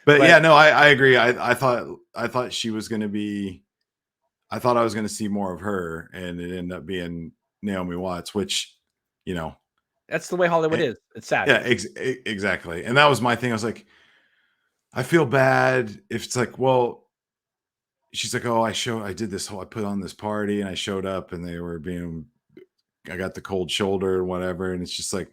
But but yeah, no, I agree. I thought she was gonna be. I thought I was gonna see more of her, and it ended up being Naomi Watts, which, you know, that's the way Hollywood eh, is. It's sad. yeah, exactly. And that was my thing. I was like, I feel bad if it's like, well, she's like, oh, I did this whole, I put on this party and I showed up and they were being, I got the cold shoulder or whatever. And it's just like,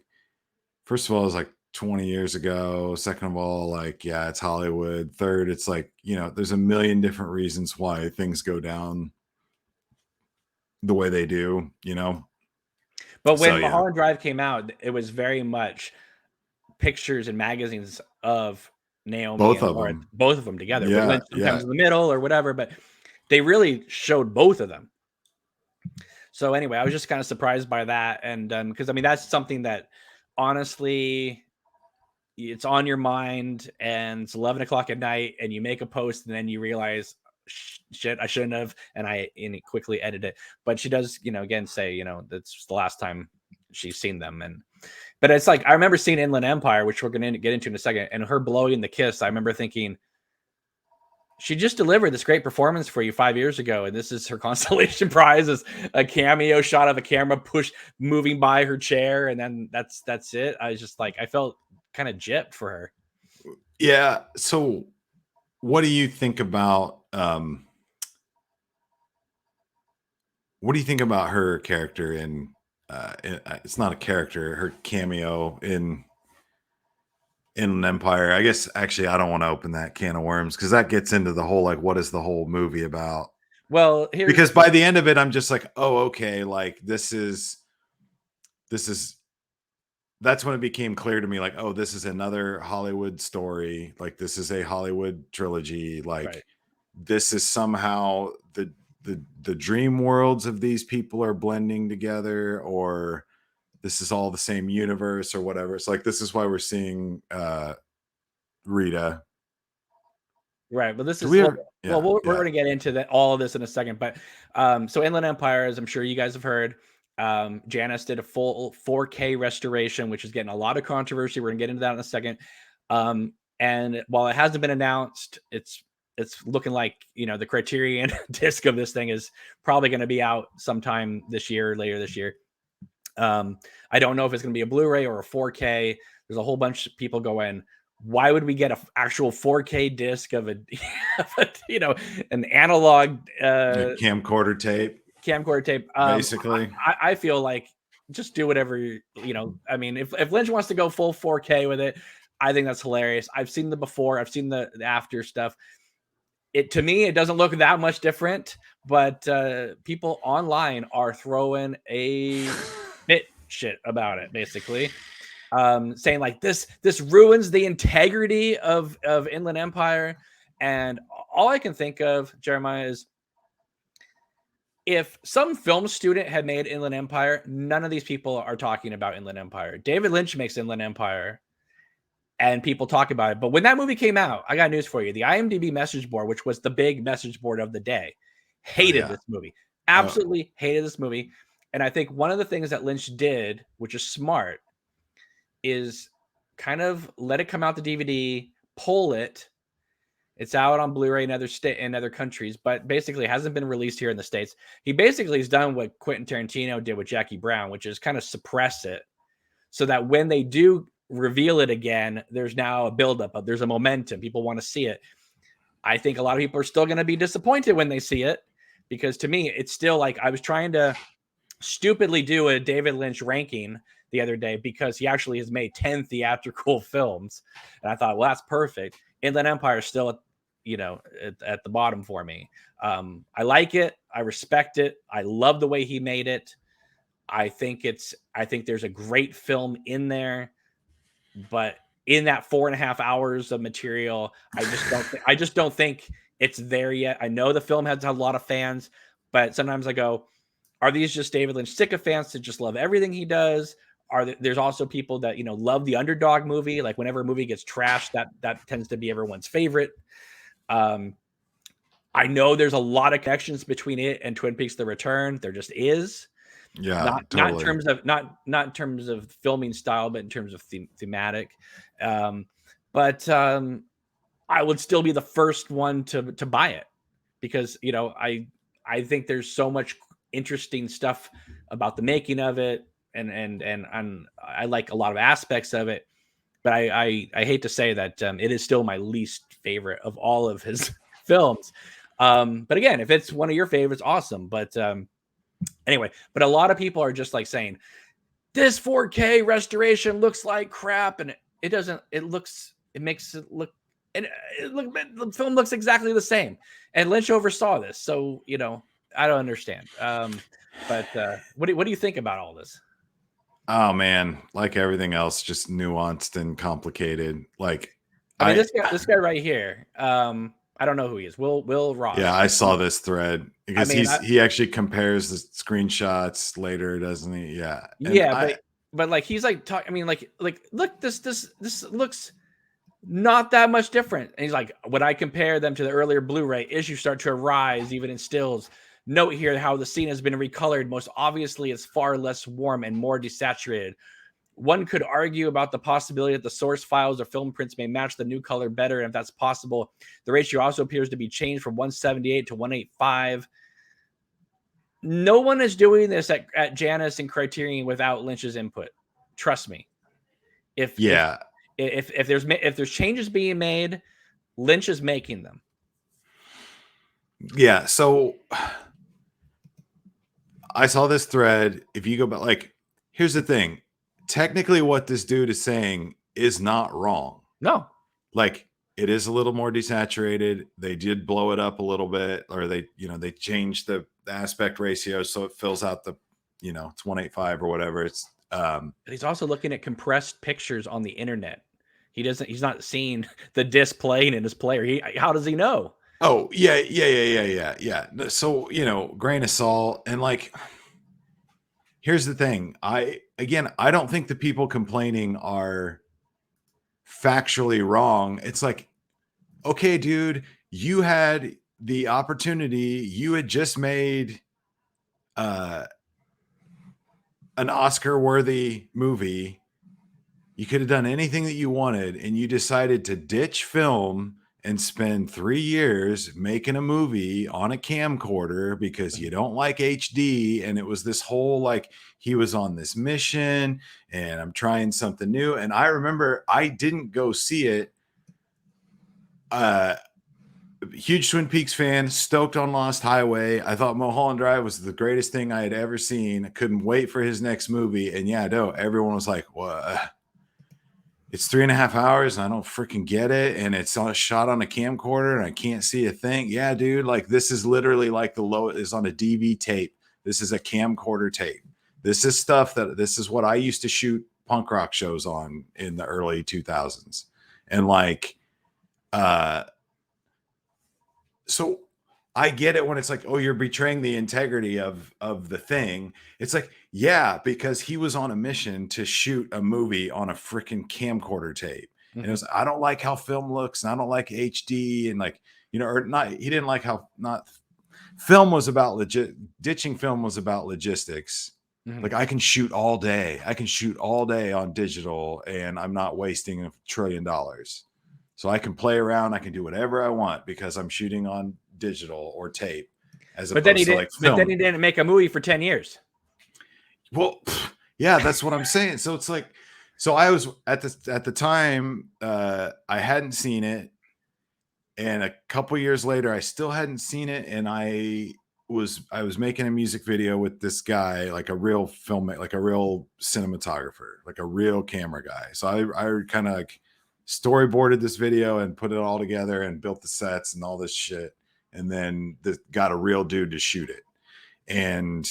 first of all, it was like 20 years ago. Second of all, like, yeah, it's Hollywood. Third, it's like, there's a million different reasons why things go down the way they do. But So when yeah, Mulholland Drive came out, it was very much pictures and magazines of Naomi both and of Laura, them. both of them together, with Yeah, Lynch yeah. sometimes in the middle or whatever, but they really showed both of them. So anyway, I was just kind of surprised by that. And because I mean, that's something that honestly, it's on your mind and it's 11 o'clock at night and you make a post and then you realize, shit, I shouldn't have. And it quickly edit it. But she does, again, say, that's the last time she's seen them. But it's like, I remember seeing Inland Empire, which we're going to get into in a second, and her blowing the kiss. I remember thinking, she just delivered this great performance for you 5 years ago, and this is her consolation prize, is a cameo shot of a camera moving by her chair, and then that's it. I was just like, I felt kind of gypped for her. Yeah. So what do you think about her character it's not a character, her cameo in Inland Empire? I guess actually I don't want to open that can of worms because that gets into the whole, like, what is the whole movie about? Well, Because by the end of it, I'm just like, oh, okay, like this is that's when it became clear to me, like, oh, this is another Hollywood story. Like, this is a Hollywood trilogy. Like, right. this is somehow the dream worlds of these people are blending together, or this is all the same universe or whatever. It's like, this is why we're seeing Rita. Right, but this Do is, we well, ever? well, Yeah, we're yeah. going to get into all of this in a second. But so Inland Empire, as I'm sure you guys have heard, Janice did a full 4K restoration, which is getting a lot of controversy. We're going to get into that in a second. And while it hasn't been announced, it's looking like, the Criterion disc of this thing is probably going to be out sometime this year, later this year. I don't know if it's going to be a Blu-ray or a 4K. There's a whole bunch of people going, why would we get an actual 4K disc of an analog Camcorder tape, camcorder tape? basically. I feel like just do whatever, I mean, if Lynch wants to go full 4K with it, I think that's hilarious. I've seen the before, I've seen the after stuff. To me, it doesn't look that much different, but people online are throwing a bit shit about it, basically. Saying like this ruins the integrity of Inland Empire. And all I can think of, Jeremiah, is if some film student had made Inland Empire, none of these people are talking about Inland Empire. David Lynch makes Inland Empire and people talk about it. But when that movie came out, I got news for you. The IMDb message board, which was the big message board of the day, Oh hated yeah. this movie. Absolutely hated this movie. And I think one of the things that Lynch did, which is smart, is kind of let it come out the DVD, pull it. It's out on Blu-ray in other countries, but basically hasn't been released here in the States. He basically has done what Quentin Tarantino did with Jackie Brown, which is kind of suppress it so that when they do reveal it again, there's now a buildup, there's a momentum. People want to see it. I think a lot of people are still going to be disappointed when they see it, because to me, it's still like, I was trying to stupidly do a David Lynch ranking the other day because he actually has made 10 theatrical films. And I thought, well, that's perfect. Inland Empire is still, at the bottom for me. I like it. I respect it. I love the way he made it. I think there's a great film in there, but in that 4.5 hours of material, I just don't think it's there yet. I know the film has a lot of fans, but sometimes I go, are these just David Lynch sycophants that just love everything he does? There's also people that, love the underdog movie. Like whenever a movie gets trashed, that tends to be everyone's favorite. I know there's a lot of connections between it and Twin Peaks: The Return. There just is. Yeah, Not in totally. terms of not in terms of filming style, but in terms of thematic. Um, but I would still be the first one to buy it because I think there's so much interesting stuff about the making of it, and I like a lot of aspects of it. But I hate to say that it is still my least favorite of all of his films. But again, if it's one of your favorites, awesome. But anyway, but a lot of people are just like saying this 4K restoration looks like crap, and it doesn't. It makes it look, and the film looks exactly the same. And Lynch oversaw this, so I don't understand. But what do you think about all this? Oh man, like everything else, just nuanced and complicated. Like I mean, I this guy right here. I don't know who he is. Will yeah, Ross. I saw this thread I because mean, he actually compares the screenshots later, doesn't he? Yeah. And yeah, but like he's like talking. I mean, like look, this looks not that much different. And he's like, when I compare them to the earlier Blu-ray, issues start to arise even in stills. Note here how the scene has been recolored. Most obviously, it's far less warm and more desaturated. One could argue about the possibility that the source files or film prints may match the new color better, and if that's possible, the ratio also appears to be changed from 178 to 185. No one is doing this at Janus and Criterion without Lynch's input. Trust me. If if yeah, if there's changes being made, Lynch is making them. yeah. So I saw this thread. If you go back, like, here's the thing. Technically, what this dude is saying is not wrong. No. Like, it is a little more desaturated. They did blow it up a little bit, or they changed the aspect ratio so it fills out the, it's 185 or whatever. It's But he's also looking at compressed pictures on the internet. He's not seeing the disc playing in his player. How does he know? Oh, yeah. So, grain of salt. And like, here's the thing. I don't think the people complaining are factually wrong. It's like, okay, dude, you had the opportunity. You had just made an Oscar worthy movie. You could have done anything that you wanted, and you decided to ditch film and spend 3 years making a movie on a camcorder because you don't like HD. And it was this whole, like, he was on this mission and I'm trying something new. And I remember I didn't go see it. Huge Twin Peaks fan, stoked on Lost Highway. I thought Mulholland Drive was the greatest thing I had ever seen. I couldn't wait for his next movie. And yeah, no, everyone was like, what? It's 3.5 hours and I don't freaking get it. And it's shot on a camcorder and I can't see a thing. Yeah, dude, like, this is literally like the low is on a DV tape. This is a camcorder tape. This is what I used to shoot punk rock shows on in the early 2000s. And like, so I get it when it's like, oh, you're betraying the integrity of the thing. It's like, yeah, because he was on a mission to shoot a movie on a freaking camcorder tape. Mm-hmm. And it was, I don't like how film looks, and I don't like HD, and like, or not. He didn't like how not film was about ditching film was about logistics. Mm-hmm. Like, I can shoot all day. I can shoot all day on digital, and I'm not wasting $1 trillion. So I can play around. I can do whatever I want because I'm shooting on digital or tape, as opposed to like film. But then he didn't make a movie for 10 years. Well, yeah, that's what I'm saying. So it's like, so I was at the time, I hadn't seen it, and a couple years later, I still hadn't seen it, and I was making a music video with this guy, like a real filmmaker, like a real cinematographer, like a real camera guy. So I kind of like storyboarded this video and put it all together and built the sets and all this shit, and then got a real dude to shoot it. And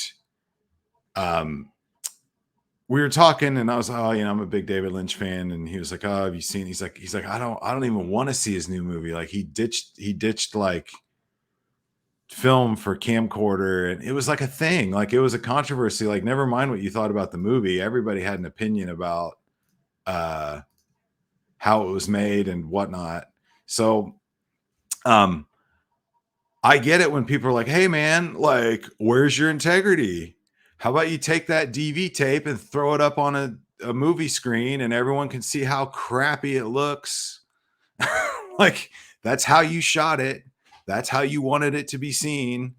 we were talking, and I was, oh, I'm a big David Lynch fan, and he was like, oh, have you seen? He's like, I don't even want to see his new movie. Like, he ditched like film for camcorder, and it was like a thing. Like, it was a controversy. Like, never mind what you thought about the movie, everybody had an opinion about how it was made and whatnot. So I get it when people are like, hey man, like, where's your integrity? How about you take that DV tape and throw it up on a movie screen and everyone can see how crappy it looks? Like, that's how you shot it. That's how you wanted it to be seen.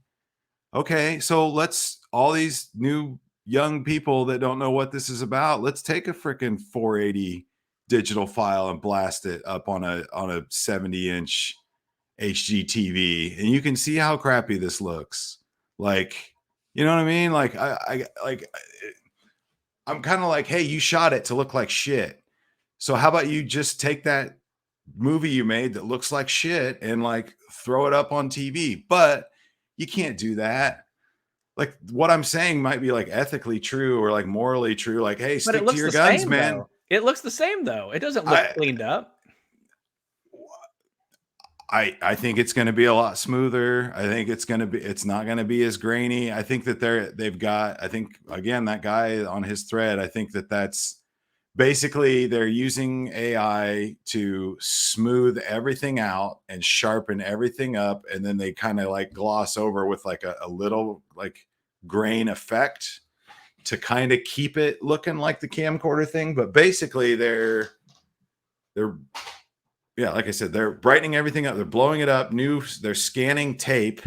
Okay, so let's all these new young people that don't know what this is about, let's take a freaking 480 digital file and blast it up on a 70-inch HD TV, and you can see how crappy this looks. Like, you know what I mean? Like, I'm kind of like, hey, you shot it to look like shit. So how about you just take that movie you made that looks like shit and like throw it up on TV? But you can't do that. Like, what I'm saying might be like ethically true or like morally true. Like, hey, But it stick to looks your the guns, same man. though. It looks the same though. It doesn't look I cleaned up. I think it's going to be a lot smoother. I think it's not going to be as grainy. I think that they've got, I think again, that guy on his thread, I think that that's basically they're using AI to smooth everything out and sharpen everything up. And then they kind of like gloss over with like a little like grain effect to kind of keep it looking like the camcorder thing. But basically they're yeah, like I said, they're brightening everything up. They're blowing it up. They're scanning tape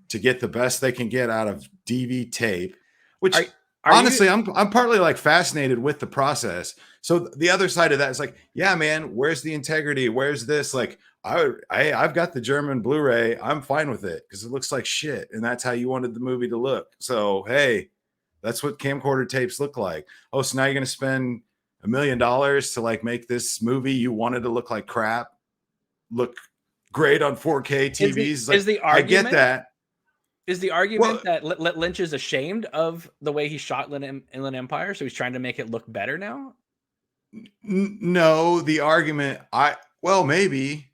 to get the best they can get out of DV tape. Which Are you honestly, I'm partly like fascinated with the process. So the other side of that is like, yeah, man, where's the integrity? Where's this? Like, I've got the German Blu-ray. I'm fine with it because it looks like shit, and that's how you wanted the movie to look. So hey, that's what camcorder tapes look like. Oh, so now you're gonna spend $1 million to like make this movie you wanted to look like crap look great on 4K is TVs. It's is like, the I get argument that. is the Well, argument that Lynch is ashamed of the way he shot Inland Empire, so he's trying to make it look better now? no, the argument, well, maybe.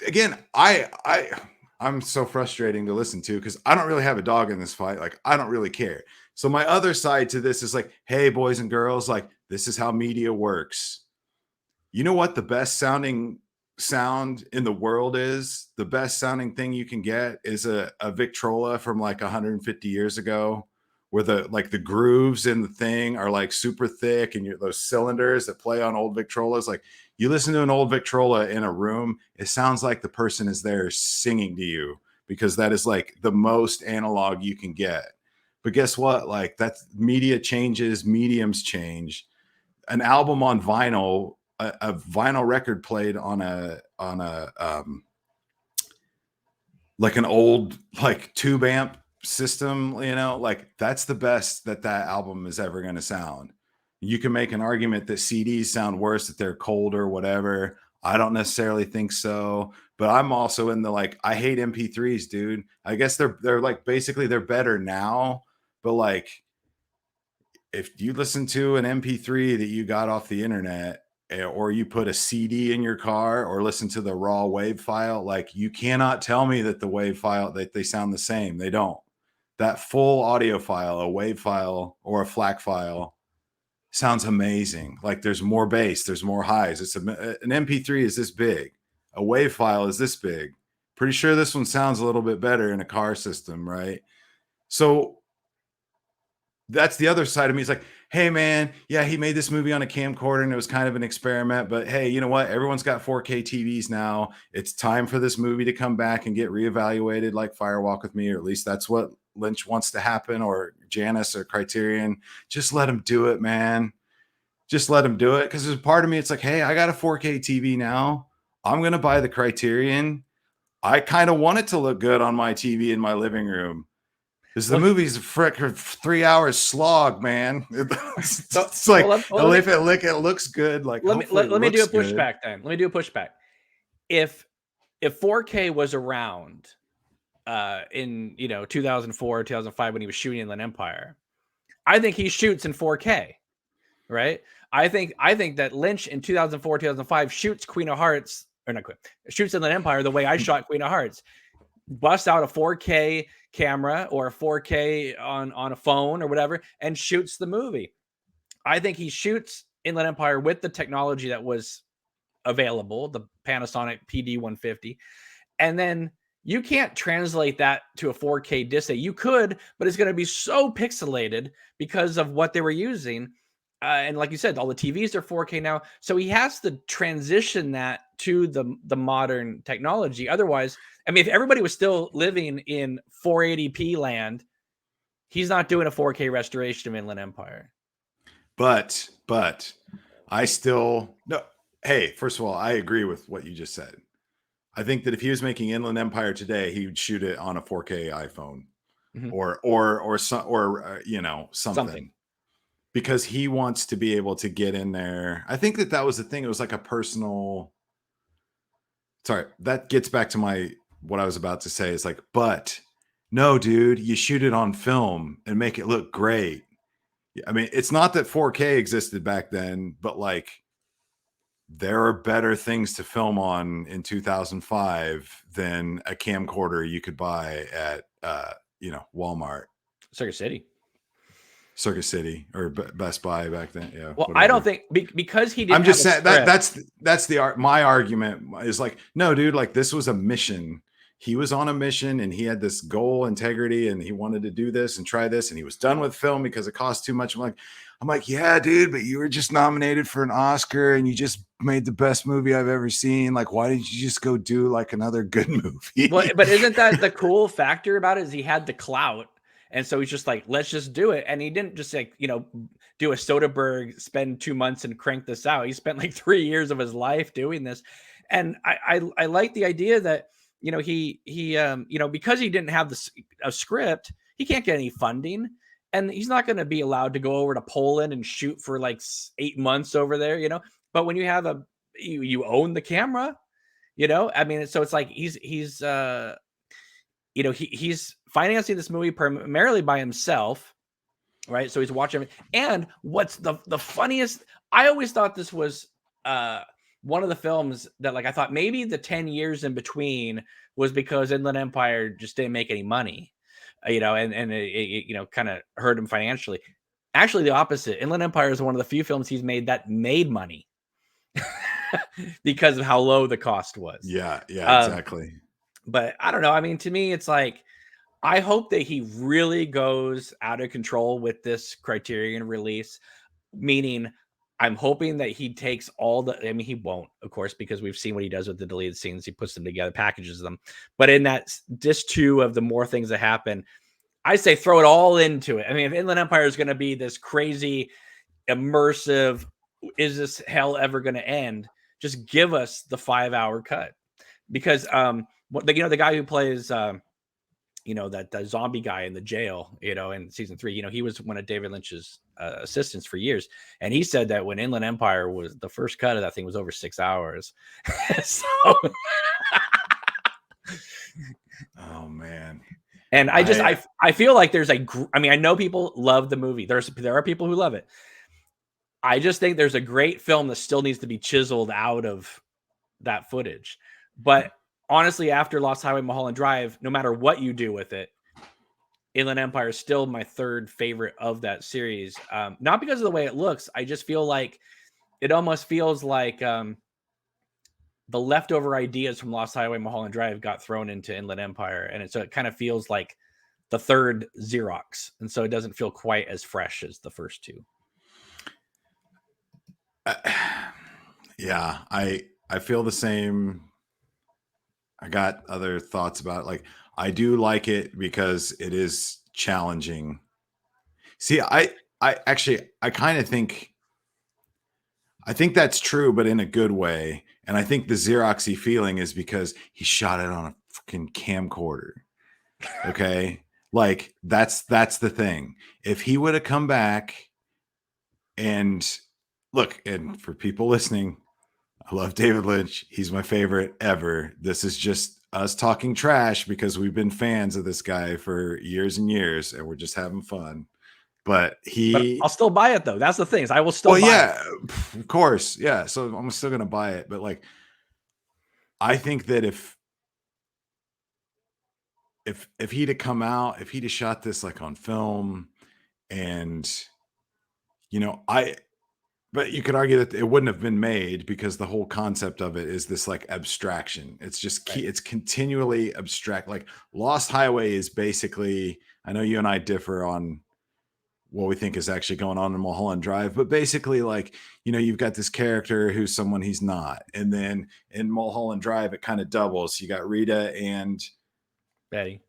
Again, I'm so frustrating to listen to because I don't really have a dog in this fight. Like, I don't really care. So my other side to this is like, hey, boys and girls, like, this is how media works. You know what the best sounding sound in the world is? The best sounding thing you can get is a Victrola from like 150 years ago, where the grooves in the thing are like super thick, and those cylinders that play on old Victrolas. Like, you listen to an old Victrola in a room, it sounds like the person is there singing to you, because that is like the most analog you can get. But guess what? Like, that's media changes, mediums change. An album on vinyl, a vinyl record played on a like an old like tube amp system, like that's the best that album is ever going to sound. You can make an argument that CDs sound worse, that they're colder, whatever. I don't necessarily think so, but I'm also in the like, I hate MP3s, dude. I guess they're like, basically they're better now, but like, if you listen to an MP3 that you got off the internet, or you put a CD in your car, or listen to the raw wave file, like, you cannot tell me that the wave file, that they sound the same. They don't. That full audio file, a wave file or a FLAC file, sounds amazing. Like, there's more bass, there's more highs. An MP3 is this big. A wave file is this big. Pretty sure this one sounds a little bit better in a car system, right? So that's the other side of me. It's like, hey man, yeah, he made this movie on a camcorder and it was kind of an experiment, but hey, you know what? Everyone's got 4K TVs now. It's time for this movie to come back and get reevaluated, like Fire Walk with Me, or at least that's what Lynch wants to happen, or Janus or Criterion. Just let him do it, man. Just let him do it. Because there's a part of me, it's like, hey, I got a 4K TV now. I'm going to buy the Criterion. I kind of want it to look good on my TV in my living room. Because the movie's a frick 3 hours slog, man. It's like, if it looks good, like, let me do a good. pushback then. Let me do a pushback. If 4K was around in 2004, 2005, when he was shooting Inland Empire, I think he shoots in 4K, right? I think that Lynch in 2004, 2005 shoots Queen of Hearts, or not Queen, shoots Inland Empire the way I shot Queen of Hearts. Busts out a 4K camera or a 4K on a phone or whatever and shoots the movie. I think he shoots Inland Empire with the technology that was available, the Panasonic PD 150, and then You can't translate that to a 4K disc. You could, but it's going to be so pixelated because of what they were using. And like you said, all the TVs are 4K now, so he has to transition that to the modern technology. Otherwise, I mean, if everybody was still living in 480p land, he's not doing a 4K restoration of Inland Empire. But I still no. Hey, first of all, I agree with what you just said. I think that if he was making Inland Empire today, he would shoot it on a 4K iPhone Mhm. or some or you know, Something. because he wants to be able to get in there. I think that that was the thing. It was like a personal. Sorry, that gets back to my what I was about to say. It's like, but no, dude, you shoot it on film and make it look great. I mean, it's not that 4K existed back then, but like there are better things to film on in 2005 than a camcorder you could buy at you know, Walmart, Circuit City. Circuit City, or Best Buy back then. Yeah, Well, I don't whatever. think because he I'm didn't have just a saying that script. that's the my argument is like, no, dude, like this was a mission. He was on a mission and he had this goal, integrity, and he wanted to do this and try this, and he was done with film because it cost too much. I'm like, yeah, dude, but you were just nominated for an Oscar and you just made the best movie I've ever seen. Like, why didn't you just go do like another good movie? Well, but isn't that the cool factor about it? Is he had the clout, and so he's just like, let's just do it. And he didn't just like do a Soderbergh, spend 2 months and crank this out. He spent like 3 years of his life doing this, and I like the idea that he because he didn't have a script, he can't get any funding. And he's not going to be allowed to go over to Poland and shoot for like 8 months over there. But when you have you own the camera, I mean, so it's like he's financing this movie primarily by himself, right? So he's watching, and what's the funniest, I always thought this was one of the films that, like, I thought maybe the 10 years in between was because Inland Empire just didn't make any money, and it kind of hurt him financially. Actually, the opposite. Inland Empire is one of the few films he's made that made money because of how low the cost was. Yeah, Um, exactly. but I don't know. I mean, to me, it's like, I hope that he really goes out of control with this Criterion release, meaning I'm hoping that he takes I mean, he won't, of course, because we've seen what he does with the deleted scenes. He puts them together, packages them. But in that disc 2 of the more things that happen, I say throw it all into it. I mean, if Inland Empire is going to be this crazy, immersive, is this hell ever going to end? Just give us the 5-hour cut. Because the guy who plays that zombie guy in the jail, in season 3, he was one of David Lynch's assistants for years, and he said that when Inland Empire was the first cut of that thing was over 6 hours. So Oh man. and I feel like there's I mean, I know people love the movie. There are people who love it. I just think there's a great film that still needs to be chiseled out of that footage. But honestly, after Lost Highway Mulholland Drive, no matter what you do with it, Inland Empire is still my third favorite of that series. Not because of the way it looks. I just feel like it almost feels like the leftover ideas from Lost Highway Mulholland Drive got thrown into Inland Empire. And so it kind of feels like the third Xerox. And so it doesn't feel quite as fresh as the first two. Yeah, I feel the same. I got other thoughts about it. Like, I do like it because it is challenging. See, I actually I kind of think I think that's true, but in a good way. And I think the Xeroxy feeling is because he shot it on a fucking camcorder. Okay. Like that's the thing. If he would have come back and look, and for people listening, I love David Lynch. He's my favorite ever. This is just us talking trash because we've been fans of this guy for years and years and we're just having fun. But But I'll still buy it, though. That's the thing, is I will still buy it. of course. Yeah. So I'm still going to buy it. But like, I think that if he'd have come out, if he'd have shot this like on film and, you know, but you could argue that it wouldn't have been made because the whole concept of it is this like abstraction. It's just Right. it's continually abstract. Like Lost Highway is basically, I know you and I differ on what we think is actually going on in Mulholland Drive, but basically, like, you've got this character who's someone he's not. And then in Mulholland Drive, it kind of doubles. You got Rita and Betty.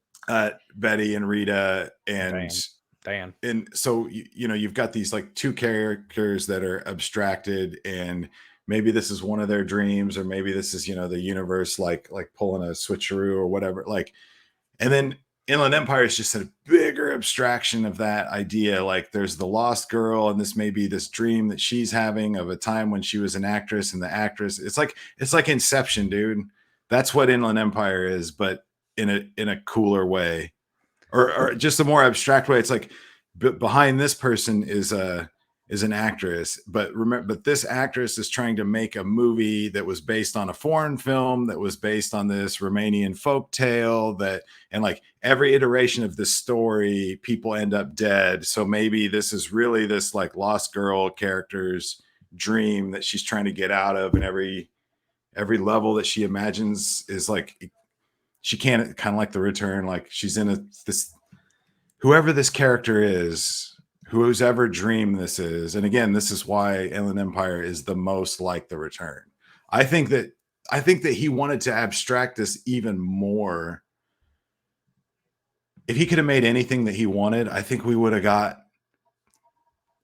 Betty and Rita Diane. and so you've got these like two characters that are abstracted, and maybe this is one of their dreams, or maybe this is the universe like pulling a switcheroo or whatever, like. And then Inland Empire is just a bigger abstraction of that idea. Like there's the lost girl, and this may be this dream that she's having of a time when she was an actress, and the actress, it's like Inception, dude. That's what Inland Empire is, but in a cooler way, or just a more abstract way. It's like behind this person is an actress, but remember, but this actress is trying to make a movie that was based on a foreign film that was based on this Romanian folk tale, and like every iteration of this story, people end up dead. So maybe this is really this like lost girl character's dream that she's trying to get out of, and every level that she imagines is like she can't, kind of like The Return, like she's in this, whoever this character is, whose ever dream this is. And again, this is why Inland Empire is the most like The Return. I think that he wanted to abstract this even more. If he could have made anything that he wanted, I think we would have got.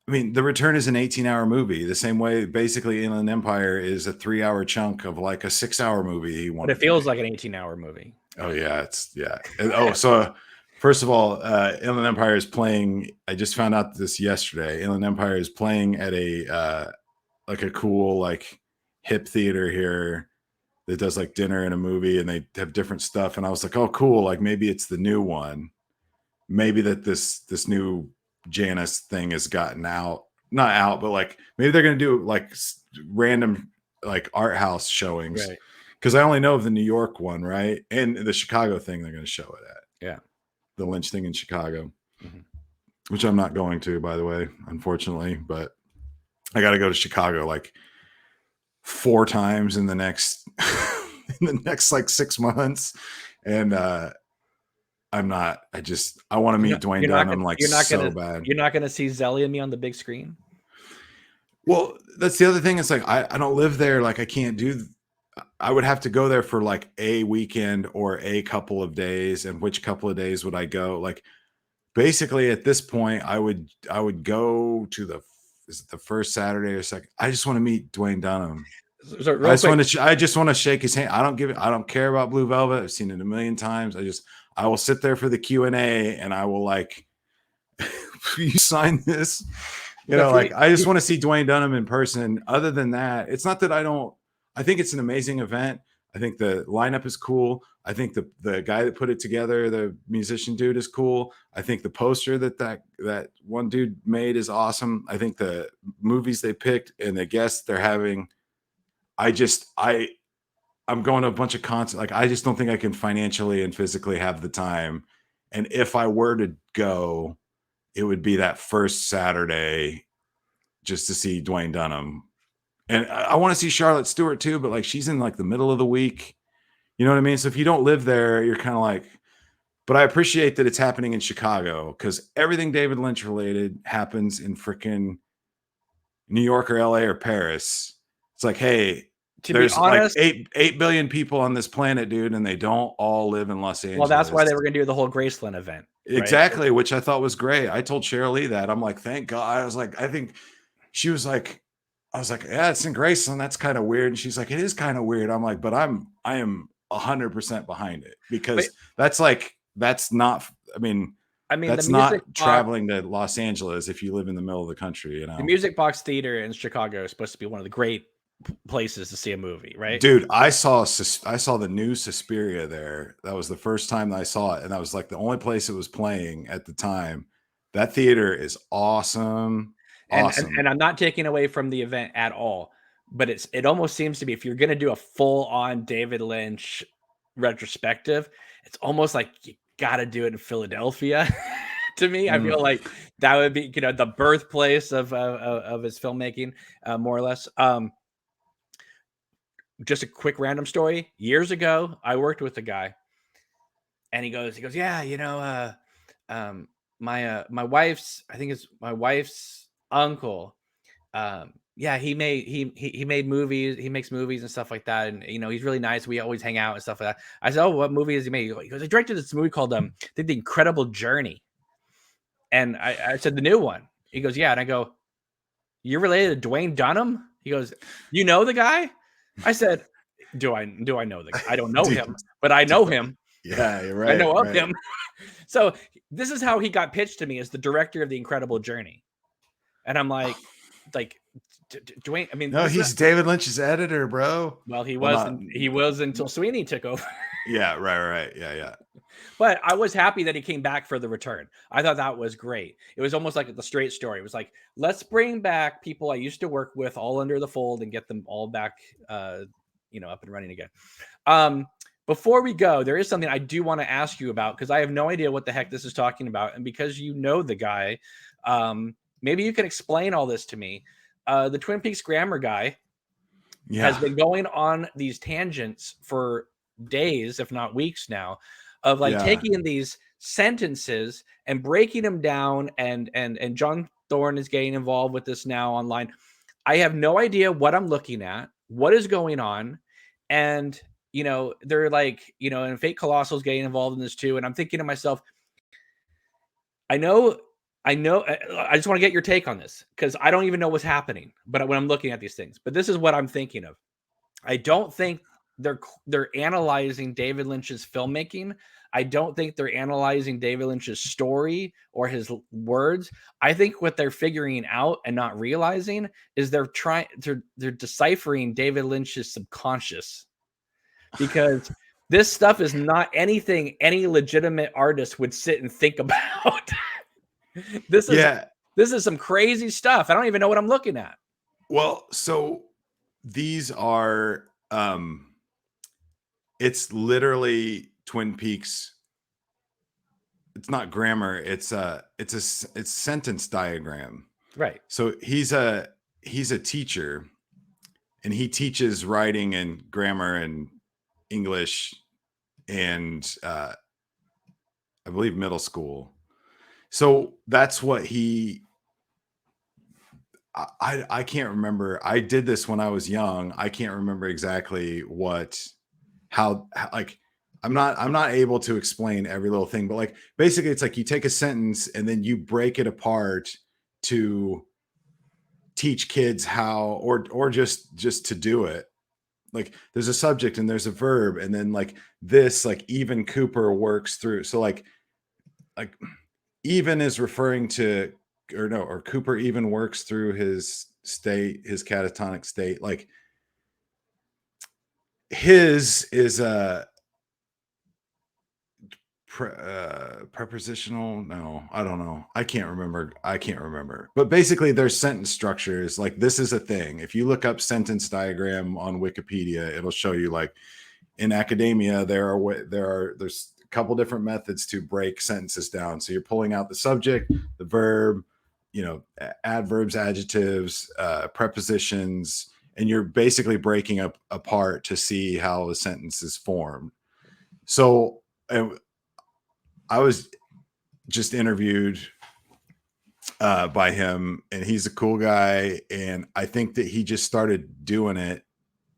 I mean, The Return is an 18-hour movie, the same way basically Inland Empire is a 3-hour chunk of like a 6-hour movie he wanted. But it feels like an 18-hour movie. Oh yeah, so first of all, Inland Empire is playing. I just found out this yesterday. Inland Empire is playing at a like a cool like hip theater here that does like dinner and a movie, and they have different stuff. And I was like, oh, cool. Like maybe it's the new one. Maybe that this new Janus thing has gotten out, not out, but like maybe they're gonna do like random like art house showings. Right. Because I only know of the New York one, right? And the Chicago thing they're going to show it at. Yeah. The Lynch thing in Chicago, which I'm not going to, by the way, unfortunately. But I got to go to Chicago like 4 times in the next like 6 months, and I'm not. I want to meet Dwayne Dunham so bad. You're not going to see Zelly and me on the big screen. Well, that's the other thing. It's like I don't live there. Like I can't do. I would have to go there for like a weekend or a couple of days. And which couple of days would I go? Like basically at this point, I would go to is it the first Saturday or second? I just want to meet Dwayne Dunham. So I just want to shake his hand. I don't care about Blue Velvet. I've seen it a million times. I will sit there for the Q&A, and I will like, you sign this, I just want to see Dwayne Dunham in person. Other than that, it's not that I think it's an amazing event. I think the lineup is cool. I think the guy that put it together, the musician dude, is cool. I think the poster that one dude made is awesome. I think the movies they picked and the guests they're having, I'm going to a bunch of concerts. Like, I just don't think I can financially and physically have the time. And if I were to go, it would be that first Saturday just to see Dwayne Dunham. And I want to see Charlotte Stewart too, but like she's in like the middle of the week. You know what I mean? So if you don't live there, you're kind of like, but I appreciate that it's happening in Chicago because everything David Lynch related happens in freaking New York or LA or Paris. It's like, hey, there's honest, like 8 billion people on this planet, dude, and they don't all live in Los Angeles. Well, that's why they were going to do the whole Graceland event. Right? Exactly, which I thought was great. I told Cheryl Lee that. I'm like, thank God. I was like, I think she was like, I was like, yeah, it's in Graceland. That's kind of weird. And she's like, it is kind of weird. I'm like, but I am 100% behind it because that's not, I mean, that's not traveling to Los Angeles if you live in the middle of the country, The Music Box Theater in Chicago is supposed to be one of the great places to see a movie, right? Dude, I saw the new Suspiria there. That was the first time that I saw it, and that was like the only place it was playing at the time. That theater is awesome. And I'm not taking away from the event at all, but it almost seems to be, if you're going to do a full-on David Lynch retrospective, it's almost like you got to do it in Philadelphia To me, I feel like that would be, the birthplace of his filmmaking, more or less. Just a quick random story. Years ago, I worked with a guy, and he goes, yeah, my wife's, I think it's my wife's uncle. Yeah, he made movies. He makes movies and stuff like that, and he's really nice. We always hang out and stuff like that. I said, oh, what movie has he made? He goes, I directed this movie called I think The Incredible Journey. And I said, the new one. He goes, yeah. And I go, you're related to Dwayne Dunham? He goes, you know the guy? I said, do I know the guy? I don't know him, but I know him. Yeah, you're right. I know of him. So this is how he got pitched to me as the director of The Incredible Journey. And I'm like Dwayne, I mean, no, he's David Lynch's editor, bro. Well, he was until Sweeney took over. Yeah, right. Yeah. But I was happy that he came back for the return. I thought that was great. It was almost like the Straight Story. It was like, let's bring back people I used to work with all under the fold and get them all back, up and running again. Before we go, there is something I do want to ask you about, because I have no idea what the heck this is talking about. And because you know the guy, maybe you can explain all this to me. The Twin Peaks grammar guy has been going on these tangents for days, if not weeks now, of taking these sentences and breaking them down. And John Thorne is getting involved with this now online. I have no idea what I'm looking at, what is going on. And, they're like, and Fake Colossal's getting involved in this too. And I'm thinking to myself, I just want to get your take on this, because I don't even know what's happening, but when I'm looking at these things, but this is what I'm thinking of. I don't think they're analyzing David Lynch's filmmaking. I don't think they're analyzing David Lynch's story or his words. I think what they're figuring out and not realizing is they're deciphering David Lynch's subconscious, because this stuff is not anything any legitimate artist would sit and think about. This is some crazy stuff. I don't even know what I'm looking at. Well, so these are it's literally Twin Peaks. It's not grammar, it's sentence diagram. Right. So he's a teacher, and he teaches writing and grammar and English and I believe middle school. So that's what I can't remember. I did this when I was young. I can't remember exactly how I'm not able to explain every little thing, but basically it's like you take a sentence and then you break it apart to teach kids how, or just to do it. Like there's a subject and there's a verb, and then this, even Cooper works through. So like even is referring to, or Cooper even works through his catatonic state. Like his is a prepositional. No, I don't know. I can't remember. But basically there's sentence structures. Like this is a thing. If you look up sentence diagram on Wikipedia, it'll show you in academia, there's a couple different methods to break sentences down. So you're pulling out the subject, the verb, adverbs, adjectives, prepositions, and you're basically breaking up apart to see how a sentence is formed. So I was just interviewed by him, and he's a cool guy, and I think that he just started doing it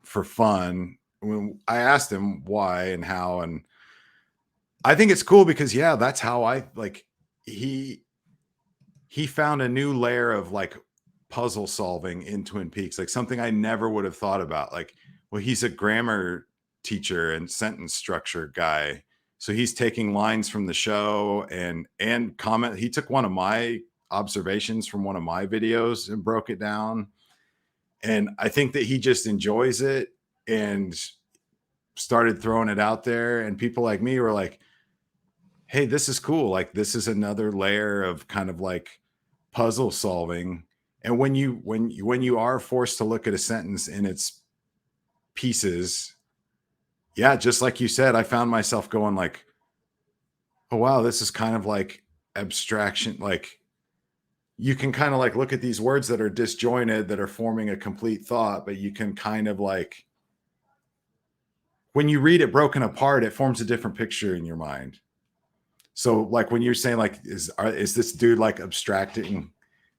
for fun. When I asked him why and how, and I think it's cool because that's how he found a new layer of puzzle solving in Twin Peaks, something I never would have thought about. Well, he's a grammar teacher and sentence structure guy, so he's taking lines from the show and comment. He took one of my observations from one of my videos and broke it down, and I think that he just enjoys it and started throwing it out there, and people like me were like, hey, this is cool. This is another layer of kind of puzzle solving. And when you are forced to look at a sentence in its pieces, just like you said, I found myself going oh wow, this is kind of abstraction, like you can kind of like look at these words that are disjointed that are forming a complete thought, but you can kind of like, when you read it broken apart, it forms a different picture in your mind. So like when you're saying like, is this dude like abstracting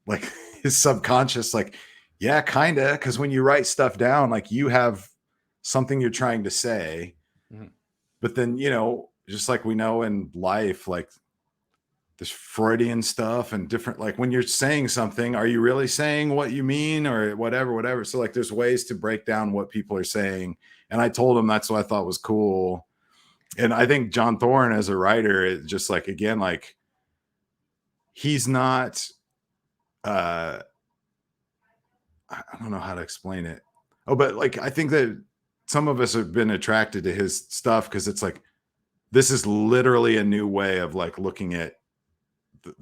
like his subconscious? Like, yeah, kind of. Because when you write stuff down, like you have something you're trying to say, but then, you know, just like we know in life, like this Freudian stuff and different, like when you're saying something, are you really saying what you mean or whatever? So like there's ways to break down what people are saying. And I told him that's what I thought was cool. And I think John Thorne as a writer, is just like, again, like he's not, I don't know how to explain it. Oh, but like, I think that some of us have been attracted to his stuff because it's like, this is literally a new way of like looking at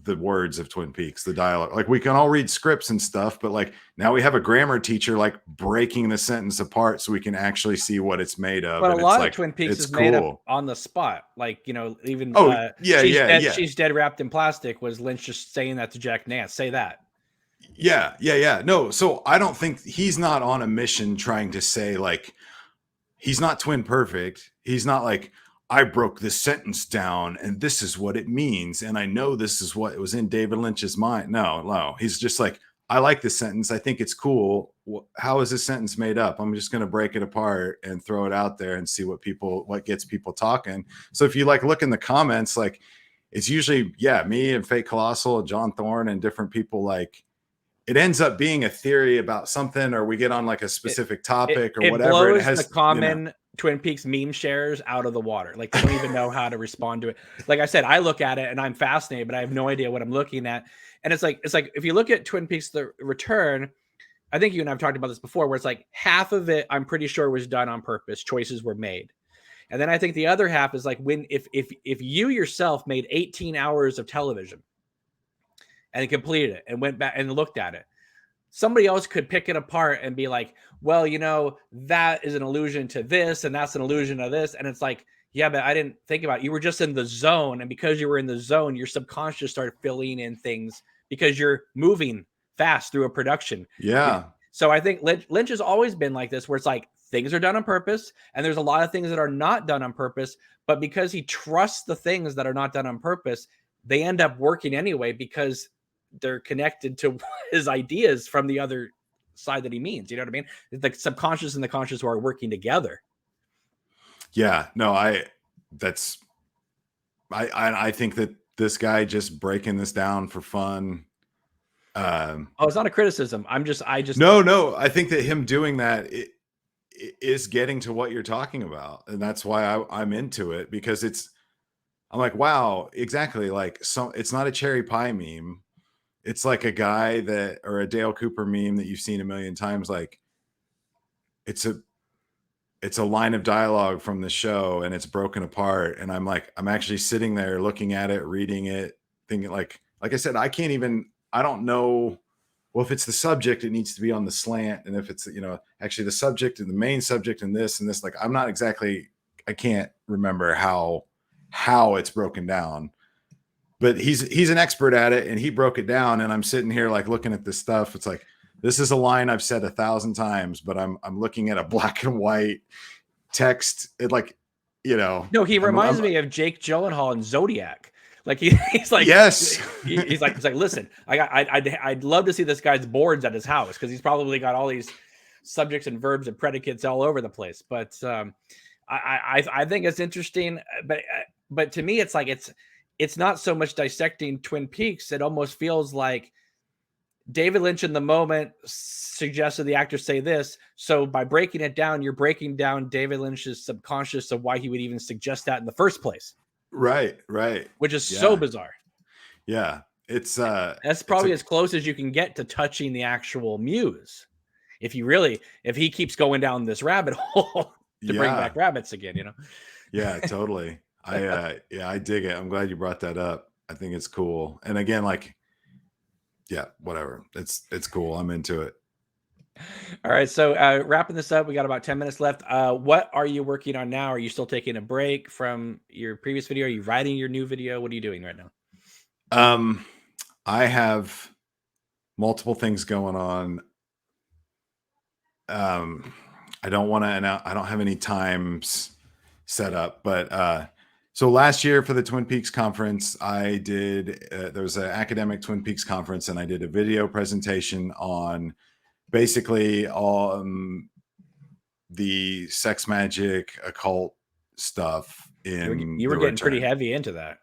the words of Twin Peaks, the dialogue. Like we can all read scripts and stuff, but like now we have a grammar teacher like breaking the sentence apart so we can actually see what it's made of. But and a lot it's of Twin Peaks it's is cool. made up on the spot. Like, you know, even she's dead wrapped in plastic was Lynch just saying that to Jack Nance. Say that. Yeah. No, so I don't think he's not on a mission trying to say like, he's not Twin Perfect. He's not like, I broke this sentence down and this is what it means. And I know this is what was in David Lynch's mind. No. He's just like, I like this sentence. I think it's cool. How is this sentence made up? I'm just going to break it apart and throw it out there and see what gets people talking. So if you like look in the comments, like it's usually, me and Fake Colossal and John Thorne and different people, like it ends up being a theory about something, or we get on like a specific topic or whatever. Blows it has the common Twin Peaks meme shares out of the water. Like they don't even know how to respond to it. Like I said, I look at it and I'm fascinated, but I have no idea what I'm looking at. And it's like if you look at Twin Peaks: The Return, I think you and I've talked about this before, where it's like half of it I'm pretty sure was done on purpose. Choices were made. And then I think the other half is like if you yourself made 18 hours of television and completed it and went back and looked at it, somebody else could pick it apart and be like, well, you know, that is an allusion to this and that's an allusion to this. And it's like, yeah, but I didn't think about it. You were just in the zone. And because you were in the zone, your subconscious started filling in things because you're moving fast through a production. Yeah. So I think Lynch has always been like this, where it's like things are done on purpose. And there's a lot of things that are not done on purpose. But because he trusts the things that are not done on purpose, they end up working anyway because they're connected to his ideas from the other side that he means. You know what I mean? The subconscious and the conscious are working together. Yeah, no, I think that this guy just breaking this down for fun. It's not a criticism. I just no. I think that him doing that is getting to what you're talking about, and that's why I'm into it, because I'm like, wow, exactly. Like, so it's not a cherry pie meme. It's like a guy or a Dale Cooper meme that you've seen a million times. Like it's a line of dialogue from the show and it's broken apart. And I'm actually sitting there looking at it, reading it, thinking like I said, I don't know. Well, if it's the subject, it needs to be on the slant. And if it's, actually the subject and the main subject and this, like, I can't remember how it's broken down. But he's an expert at it and he broke it down, and I'm sitting here like looking at this stuff. It's like, this is a line I've said 1,000 times, but I'm looking at a black and white text. It like, No, he reminds me of Jake Gyllenhaal in Zodiac. Like he's like, yes, he's like, listen, I'd love to see this guy's boards at his house because he's probably got all these subjects and verbs and predicates all over the place. But I think it's interesting. But to me, it's like it's not so much dissecting Twin Peaks. It almost feels like David Lynch in the moment suggested the actors say this. So by breaking it down, you're breaking down David Lynch's subconscious of why he would even suggest that in the first place. Right. Which is so bizarre. Yeah. That's probably as close as you can get to touching the actual muse. If he keeps going down this rabbit hole to bring back rabbits again, Yeah, totally. I dig it. I'm glad you brought that up. I think it's cool. And again, like, yeah, whatever. It's cool. I'm into it. All right. So wrapping this up, we got about 10 minutes left. What are you working on now? Are you still taking a break from your previous video? Are you writing your new video? What are you doing right now? I have multiple things going on. I don't want to announce, I don't have any times set up, but so last year for the Twin Peaks conference, I did there was an academic Twin Peaks conference, and I did a video presentation on basically all the sex magic occult stuff in You were The getting pretty Return. heavy into that.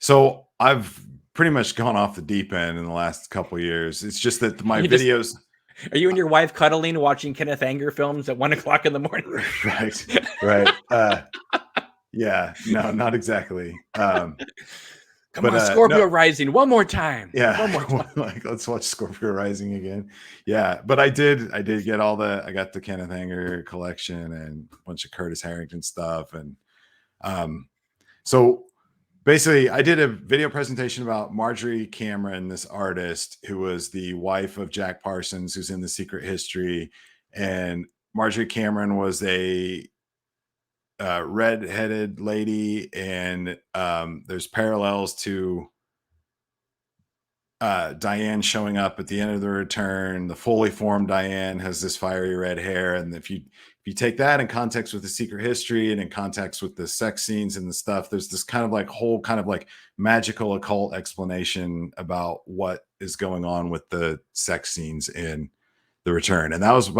So I've pretty much gone off the deep end in the last couple of years. It's just that my videos. Are you and your wife cuddling, watching Kenneth Anger films at 1 o'clock in the morning? Right. Yeah, no, not exactly. Come on, Scorpio Rising, one more time. Yeah, one more time. like let's watch Scorpio Rising again. Yeah, but I did get I got the Kenneth Anger collection and a bunch of Curtis Harrington stuff, and so basically I did a video presentation about Marjorie Cameron, this artist who was the wife of Jack Parsons, who's in The Secret History, and Marjorie Cameron was a red-headed lady, and there's parallels to Diane showing up at the end of The Return. The fully formed Diane has this fiery red hair, and if you take that in context with The Secret History and in context with the sex scenes and the stuff, there's this kind of like whole kind of like magical occult explanation about what is going on with the sex scenes in The Return. And that was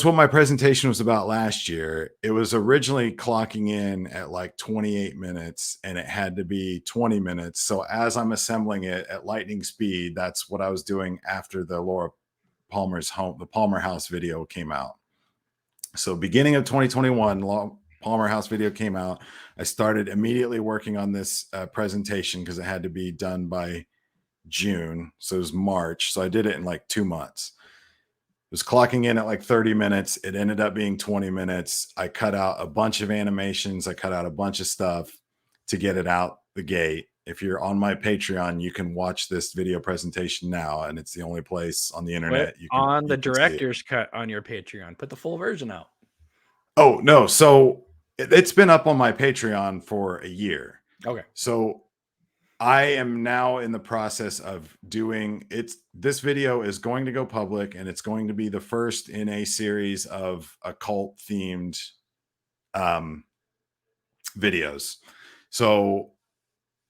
what my presentation was about last year. It was originally clocking in at like 28 minutes, and it had to be 20 minutes. So as I'm assembling it at lightning speed, that's what I was doing after the Laura Palmer's home, the Palmer House video came out. So beginning of 2021, Palmer House video came out. I started immediately working on this presentation because it had to be done by June. So it was March. So I did it in like 2 months. It was clocking in at like 30 minutes. It ended up being 20 minutes. I cut out a bunch of animations. I cut out a bunch of stuff to get it out the gate. If you're on my Patreon, you can watch this video presentation now, and it's the only place on the internet you can on the director's cut on your Patreon. Put the full version out. Oh no, so it's been up on my Patreon for a year. Okay. So I am now in the process of doing it. This video is going to go public, and it's going to be the first in a series of occult themed videos. So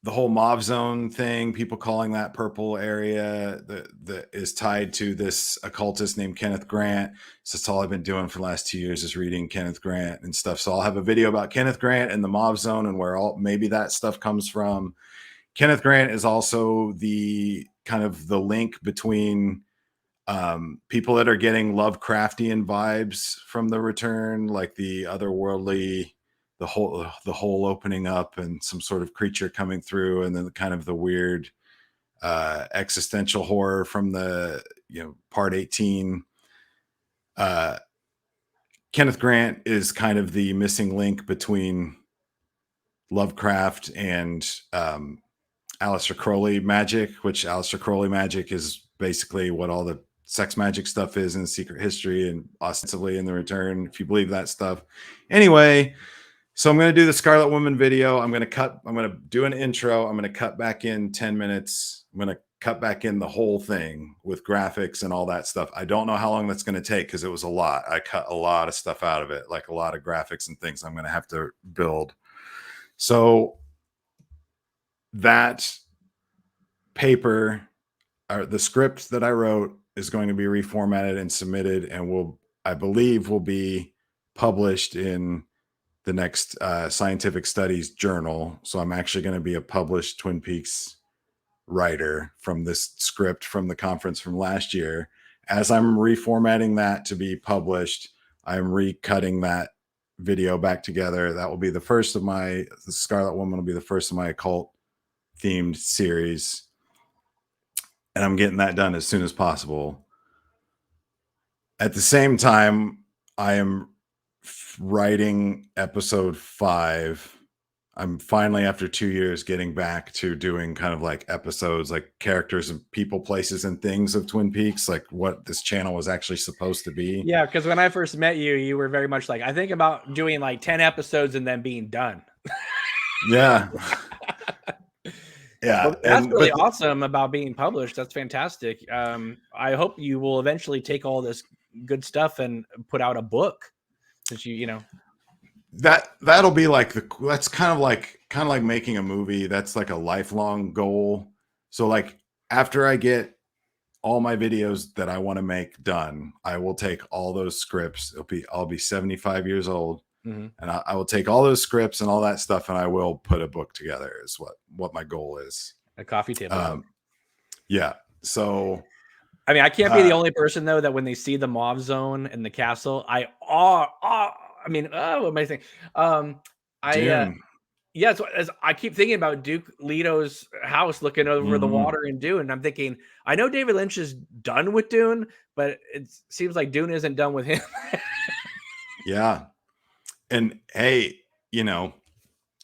the whole Mob Zone thing, people calling that purple area that is tied to this occultist named Kenneth Grant. So that's all I've been doing for the last 2 years is reading Kenneth Grant and stuff. So I'll have a video about Kenneth Grant and the Mob Zone and where maybe that stuff comes from. Kenneth Grant is also the kind of the link between people that are getting Lovecraftian vibes from The Return, like the otherworldly, the whole opening up and some sort of creature coming through, and then kind of the weird existential horror from the part 18. Kenneth Grant is kind of the missing link between Lovecraft and Aleister Crowley magic, which Aleister Crowley magic is basically what all the sex magic stuff is in The Secret History and ostensibly in The Return, if you believe that stuff. Anyway, so I'm going to do the Scarlet Woman video. I'm going to do an intro. I'm going to cut back in 10 minutes. I'm going to cut back in the whole thing with graphics and all that stuff. I don't know how long that's going to take because it was a lot. I cut a lot of stuff out of it, like a lot of graphics and things I'm going to have to build. So that paper, or the script that I wrote, is going to be reformatted and submitted, and I believe will be published in the next Scientific Studies journal. So I'm actually going to be a published Twin Peaks writer from this script from the conference from last year. As I'm reformatting that to be published, I'm recutting that video back together. That will be the first of the Scarlet Woman will be the first of my occult themed series. And I'm getting that done as soon as possible. At the same time, I am writing episode 5. I'm finally, after 2 years, getting back to doing kind of like episodes, like characters and people, places, and things of Twin Peaks, like what this channel was actually supposed to be. Yeah, because when I first met you, you were very much like, I think about doing like 10 episodes and then being done. Yeah. Yeah, Well, that's really but awesome about being published. That's fantastic. I hope you will eventually take all this good stuff and put out a book, since you know. that'll be like that's kind of like making a movie. That's like a lifelong goal. So like after I get all my videos that I want to make done, I will take all those scripts. I'll be 75 years old, Mhm. and I will take all those scripts and all that stuff, and I will put a book together. Is what my goal is. A coffee table book. Yeah. So I mean, I can't be the uh, only person though that when they see the Mauve Zone and the castle, I mean, what am I saying? I Dune. Yeah, so as I keep thinking about Duke Leto's house looking over the Mhm. water in Dune, and I'm thinking, I know David Lynch is done with Dune, but it seems like Dune isn't done with him. Yeah. And hey,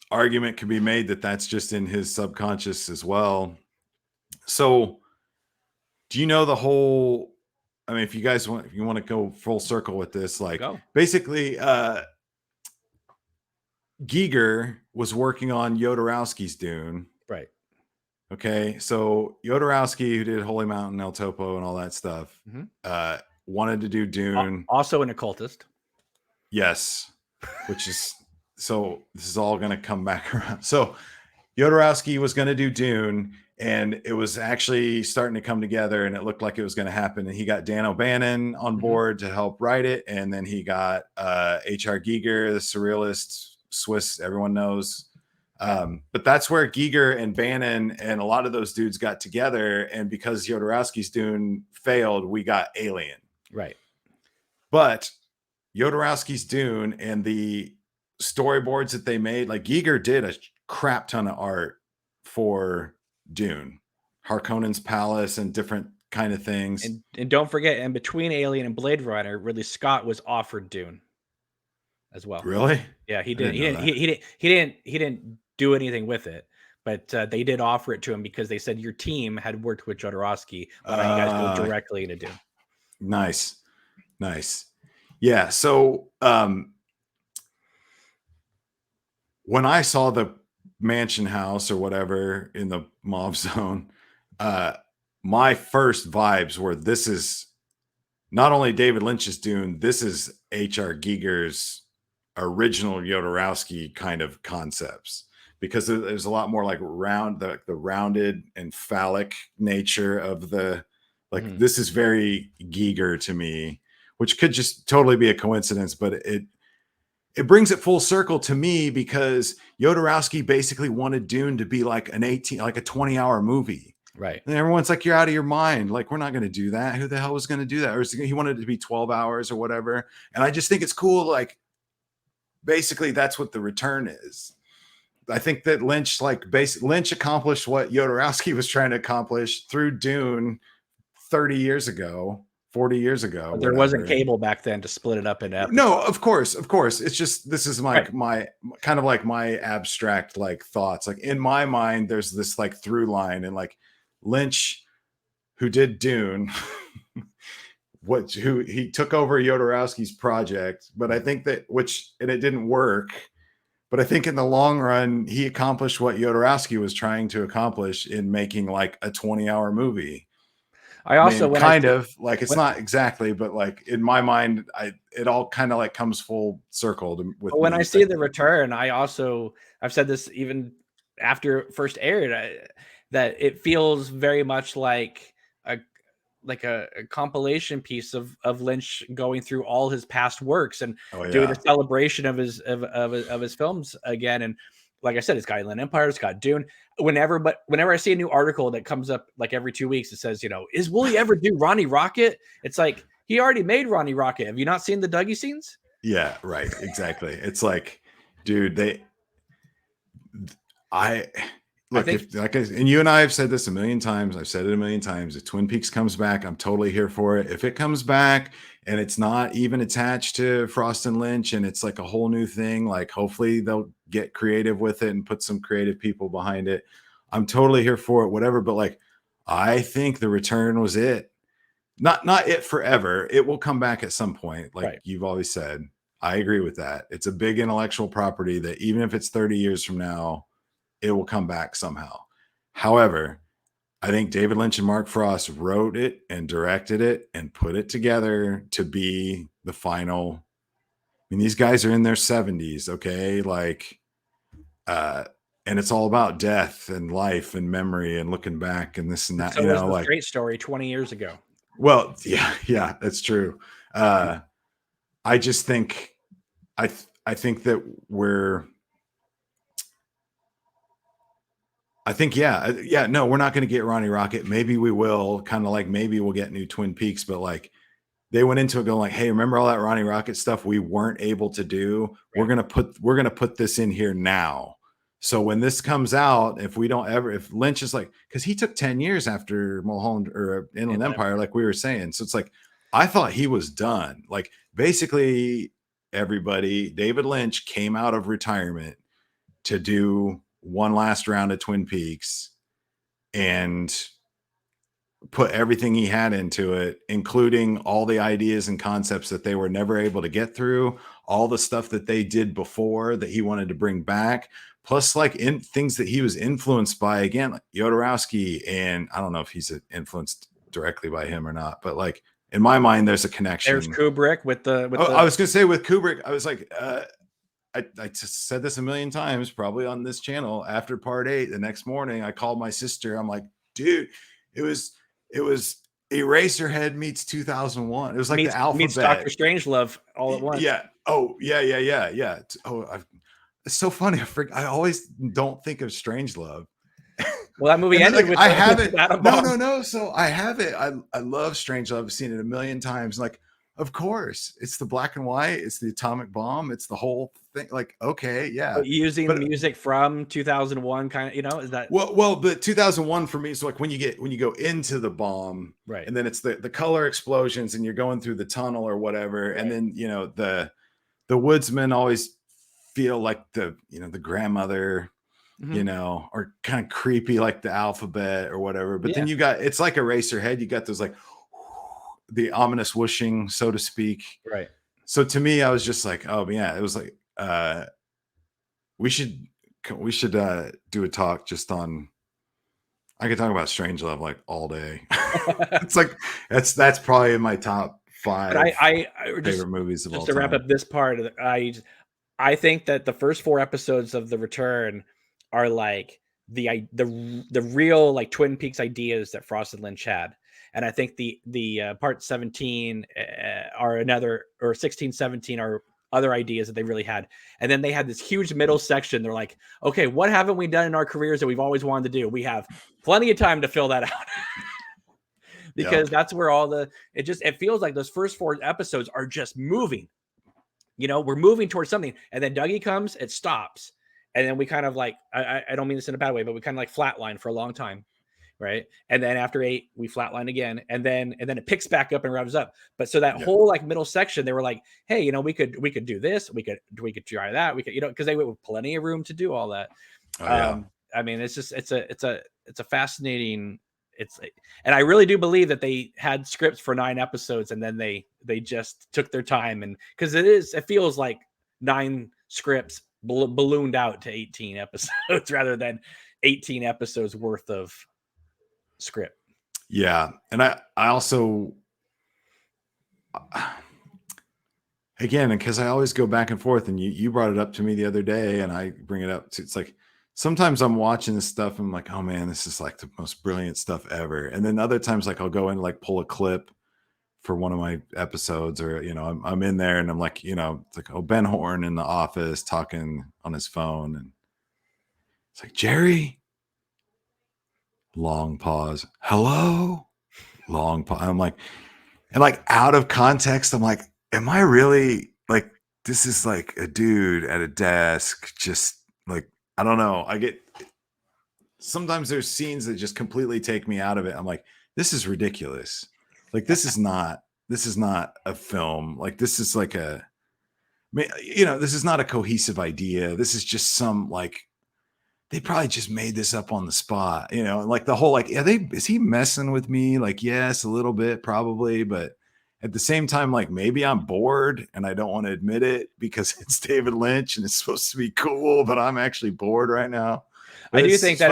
argument can be made that that's just in his subconscious as well. So, do you know the whole? I mean, if you want to go full circle with this, like Go. basically, Giger was working on Jodorowsky's Dune. Right. Okay, so Jodorowsky, who did Holy Mountain, El Topo, and all that stuff, Mhm. wanted to do Dune. Also an occultist. Yes, which is so. This is all going to come back around. So Jodorowsky was going to do Dune, and it was actually starting to come together, and it looked like it was going to happen. And he got Dan O'Bannon on Mhm. board to help write it, and then he got H.R. Giger, the surrealist Swiss, everyone knows. But that's where Giger and Bannon and a lot of those dudes got together. And because Jodorowsky's Dune failed, we got Alien. Right. But Jodorowsky's Dune and the storyboards that they made, like Giger did a crap ton of art for Dune, Harkonnen's Palace, and different kind of things. And don't forget, in between Alien and Blade Runner, Ridley Scott was offered Dune as well. Really? Yeah, he I didn't. didn't He know didn't. that. He didn't do anything with it. But they did offer it to him because they said your team had worked with Jodorowsky. Why don't you guys go directly into Dune? Nice. Nice. Yeah. So when I saw the mansion house or whatever in the Mauve Zone, my first vibes were this is not only David Lynch's Dune, this is H.R. Giger's original Jodorowsky kind of concepts, because there's a lot more like the rounded and phallic nature of the like. Mhm. This is very Giger to me, which could just totally be a coincidence, but it brings it full circle to me because Jodorowsky basically wanted Dune to be like a 20-hour movie. Right. And everyone's like, you're out of your mind. Like, we're not going to do that. Who the hell was going to do that? Or he wanted it to be 12 hours or whatever. And I just think it's cool. Like, basically, that's what the return is. I think that Lynch accomplished what Jodorowsky was trying to accomplish through Dune 30 years ago, 40 years ago, But there wasn't whatever. cable back then to split it up into episodes. No, of course. It's just this is Right. my kind of like my abstract like thoughts. Like in my mind, there's this like through line, and like Lynch, who did Dune, who he took over Jodorowsky's project, but I think that and it didn't work. But I think in the long run, he accomplished what Jodorowsky was trying to accomplish in making like a 20-hour movie. I I also mean, kind of like it's not exactly, but like in my mind, it all kind of like comes full circle with when me. I see the return, I've said this even after it first aired, that it feels very much like a compilation piece of Lynch going through all his past works and Oh doing yeah, a celebration of his films again. And like I said, it's got Inland Empire, it's got Dune. Whenever I see a new article that comes up like every 2 weeks, it says, will he ever do Ronnie Rocket? It's like he already made Ronnie Rocket. Have you not seen the Dougie scenes? yeah, right, exactly. It's like, dude, I I look think if like and you and I have said this a million times. I've said it a million times. If Twin Peaks comes back, I'm totally here for it. If it comes back and it's not even attached to Frost and Lynch and it's like a whole new thing, like hopefully they'll get creative with it and put some creative people behind it. I'm totally here for it, whatever. But like, I think the return was it. Not it forever. It will come back at some point, like right. you've always said. I agree with that. It's a big intellectual property that even if it's 30 years from now, it will come back somehow. However, I think David Lynch and Mark Frost wrote it and directed it and put it together to be the final. I mean, these guys are in their 70s, okay? Like, and it's all about death and life and memory and looking back and this and that, So was the Straight Story 20 years ago. Well, yeah, that's true. I just think, I think that no, we're not going to get Ronnie Rocket. Maybe we will, kind of like maybe we'll get new Twin Peaks, but like they went into it going like, hey, remember all that Ronnie Rocket stuff we weren't able to do? Right. We're gonna put this in here now. So when this comes out, if Lynch is like, because he took 10 years after Mulholland or Inland Empire, like we were saying. So it's like, I thought he was done. Like basically David Lynch came out of retirement to do one last round of Twin Peaks and put everything he had into it, including all the ideas and concepts that they were never able to get through, all the stuff that they did before that he wanted to bring back, plus like in things that he was influenced by, again, like Jodorowsky. And I don't know if he's influenced directly by him or not, but like in my mind, there's a connection. There's Kubrick with the. I was going to say with Kubrick, I was like, I just said this a million times, probably on this channel. After part 8, the next morning, I called my sister. I'm like, dude, it was Eraserhead meets 2001. It was like the alphabet meets Dr. Strangelove all at once. Yeah. Oh, yeah. Oh, it's so funny. I always don't think of Strangelove. Well, that movie ended with. I have it. No. So I have it. I love Strangelove. I've seen it a million times. Like, of course, it's the black and white. It's the atomic bomb. It's the whole thing. Like, okay, yeah. But using music from 2001, kind of, is that? Well, but 2001 for me is like when you go into the bomb, right? And then it's the color explosions, and you're going through the tunnel or whatever, right. And then the woodsmen always feel like the grandmother, mm-hmm. Or kind of creepy like the alphabet or whatever. But then it's like Eraserhead. You got those like the ominous whooshing, so to speak. Right. So to me, I was just like, oh yeah, it was like, we should do a talk just on, I could talk about Strangelove like all day. It's like, that's probably in my top 5 favorite movies of all time. Just to wrap up this part, I think that the first 4 episodes of The Return are like the real like Twin Peaks ideas that Frost and Lynch had. And I think the part 17 are another, or 16, 17 are other ideas that they really had. And then they had this huge middle section. They're like, okay, what haven't we done in our careers that we've always wanted to do? We have plenty of time to fill that out. Because that's where it feels like those first 4 episodes are just moving. We're moving towards something. And then Dougie comes, it stops. And then we kind of like, I don't mean this in a bad way, but we kind of like flatline for a long time. Right. And then after 8, we flatline again. And then it picks back up and revs up. But so that whole like middle section, they were like, hey, we could do this. We could try that. We could, because they were plenty of room to do all that. I mean, it's just, it's a fascinating, and I really do believe that they had scripts for 9 episodes and then they just took their time, and because it feels like 9 scripts ballooned out to 18 episodes rather than 18 episodes worth of script. Yeah. And I also, again, because I always go back and forth, and you brought it up to me the other day, and I bring it up to, it's like, sometimes I'm watching this stuff and I'm like, oh man, this is like the most brilliant stuff ever. And then other times, like I'll go in and like pull a clip for one of my episodes, or, I'm in there and I'm like, it's like, oh, Ben Horn in the office talking on his phone. And it's like, Jerry, long pause. Hello, long pause. I'm like, and like out of context, I'm like, am I really like, this is like a dude at a desk, just like, I don't know. Sometimes there's scenes that just completely take me out of it. I'm like, this is ridiculous. Like, this is not a film. Like, this is like this is not a cohesive idea. This is just some, like, they probably just made this up on the spot, like the whole, like, is he messing with me? Like, yes, a little bit probably, but at the same time, like, maybe I'm bored and I don't want to admit it because it's David Lynch and it's supposed to be cool, but I'm actually bored right now. I do think that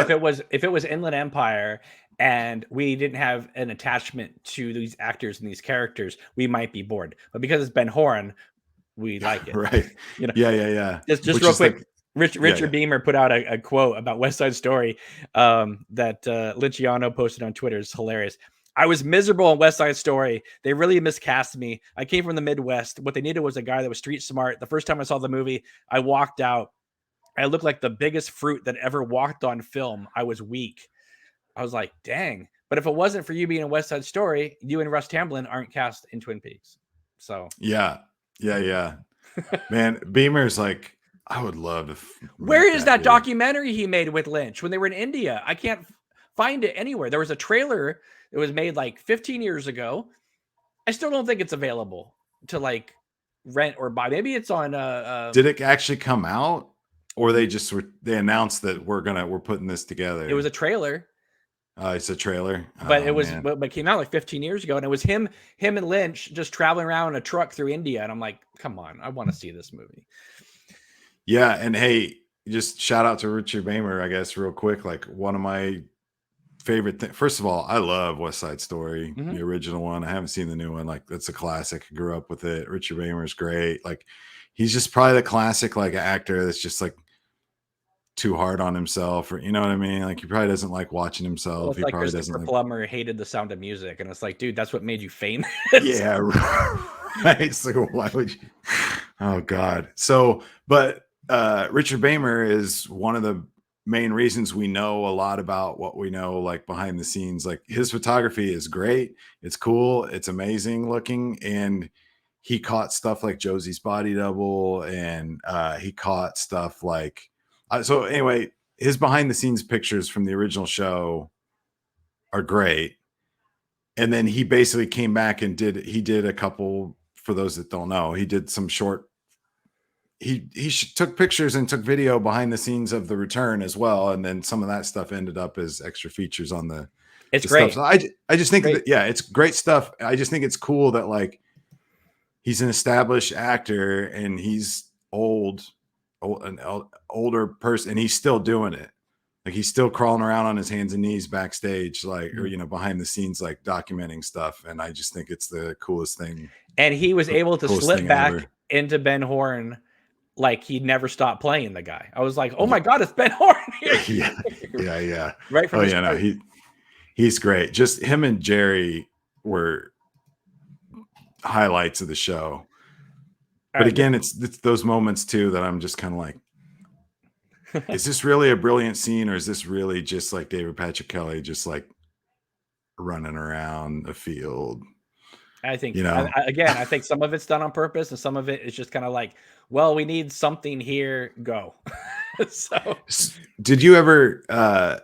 if it was Inland Empire and we didn't have an attachment to these actors and these characters, we might be bored. But because it's Ben Horn, we like it. Right. You know, Yeah. just real quick. Richard Beamer put out a quote about West Side Story that Lynciano posted on Twitter. It's hilarious. I was miserable on West Side Story. They really miscast me. I came from the Midwest. What they needed was a guy that was street smart. The first time I saw the movie, I walked out. I looked like the biggest fruit that ever walked on film. I was weak. I was like, dang. But if it wasn't for you being in West Side Story, you and Russ Tamblyn aren't cast in Twin Peaks. So yeah. Man, Beamer's like, I would love to. Where is that documentary he made with Lynch when they were in India? I can't find it anywhere. There was a trailer that was made like 15 years ago. I still don't think it's available to like rent or buy. Maybe it's on. Did it actually come out, or they announced that we're putting this together? It was a trailer. It's a trailer, but it came out like 15 years ago, and it was him and Lynch just traveling around in a truck through India, and I'm like, come on, I want to see this movie. Yeah, and hey, just shout out to Richard Beamer, I guess, real quick. Like one of my favorite things. First of all, I love West Side Story, the original one. I haven't seen the new one. Like that's a classic. I grew up with it. Richard Beamer is great. Like he's just probably the classic like actor that's just like too hard on himself, or you know what I mean? Like he probably doesn't like watching himself. Well, he like probably doesn't. Plummer hated The Sound of Music, and it's like, dude, that's what made you famous. Yeah, right. So why would you? Oh God. So, but Richard Beamer is one of the main reasons we know a lot about what we know, like behind the scenes. Like his photography is great. It's cool. It's amazing looking, and he caught stuff like Josie's Body Double, and he caught stuff like. So anyway, his behind the scenes pictures from the original show are great. And then he basically came back and did a couple, for those that don't know, he did some short, he took pictures and took video behind the scenes of the return as well. And then some of that stuff ended up as extra features on the great. Stuff. So I just think that, yeah, it's great stuff. I just think it's cool that like he's an established actor and he's an older person, and he's still doing it. Like he's still crawling around on his hands and knees backstage, like, or, you know, behind the scenes, like documenting stuff. And I just think it's the coolest thing. And he was able to slip back into Ben Horn. Like he'd never stopped playing the guy. I was like, oh my God, it's Ben Horn here. Yeah. Right. From he's great. Just him and Jerry were highlights of the show. But again, it's those moments too that I'm just kind of like, is this really a brilliant scene, or is this really just like David Patrick Kelly just like running around the field? I think, you know, I think some of it's done on purpose, and some of it is just kind of like, well, we need something here. Go. So, did you ever? I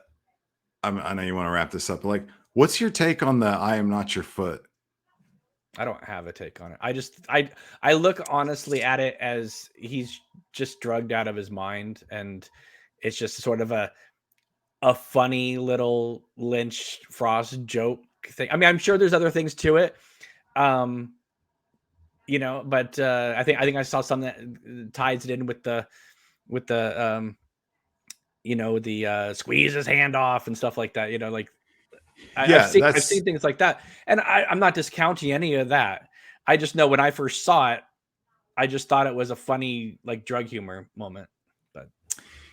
know you want to wrap this up, but like, what's your take on the "I am not your foot"? I don't have a take on it. I look honestly at it as he's just drugged out of his mind, and it's just sort of a funny little Lynch Frost joke thing. I mean, I'm sure there's other things to it, you know, but I think I saw something that ties it in with the you know, the squeeze his hand off and stuff like that. You know, like. I've seen things like that, and I'm not discounting any of that. I just know when I first saw it, I just thought it was a funny like drug humor moment. But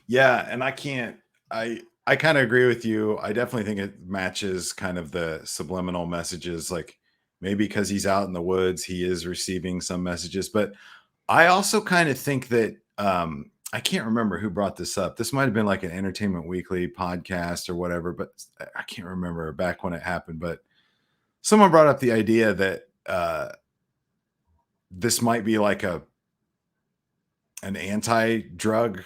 yeah, and I kind of agree with you. I definitely think it matches kind of the subliminal messages. Like maybe because he's out in the woods, he is receiving some messages. But I also kind of think that I can't remember who brought this up. This might have been like an Entertainment Weekly podcast or whatever, but I can't remember back when it happened. But someone brought up the idea that this might be like an anti-drug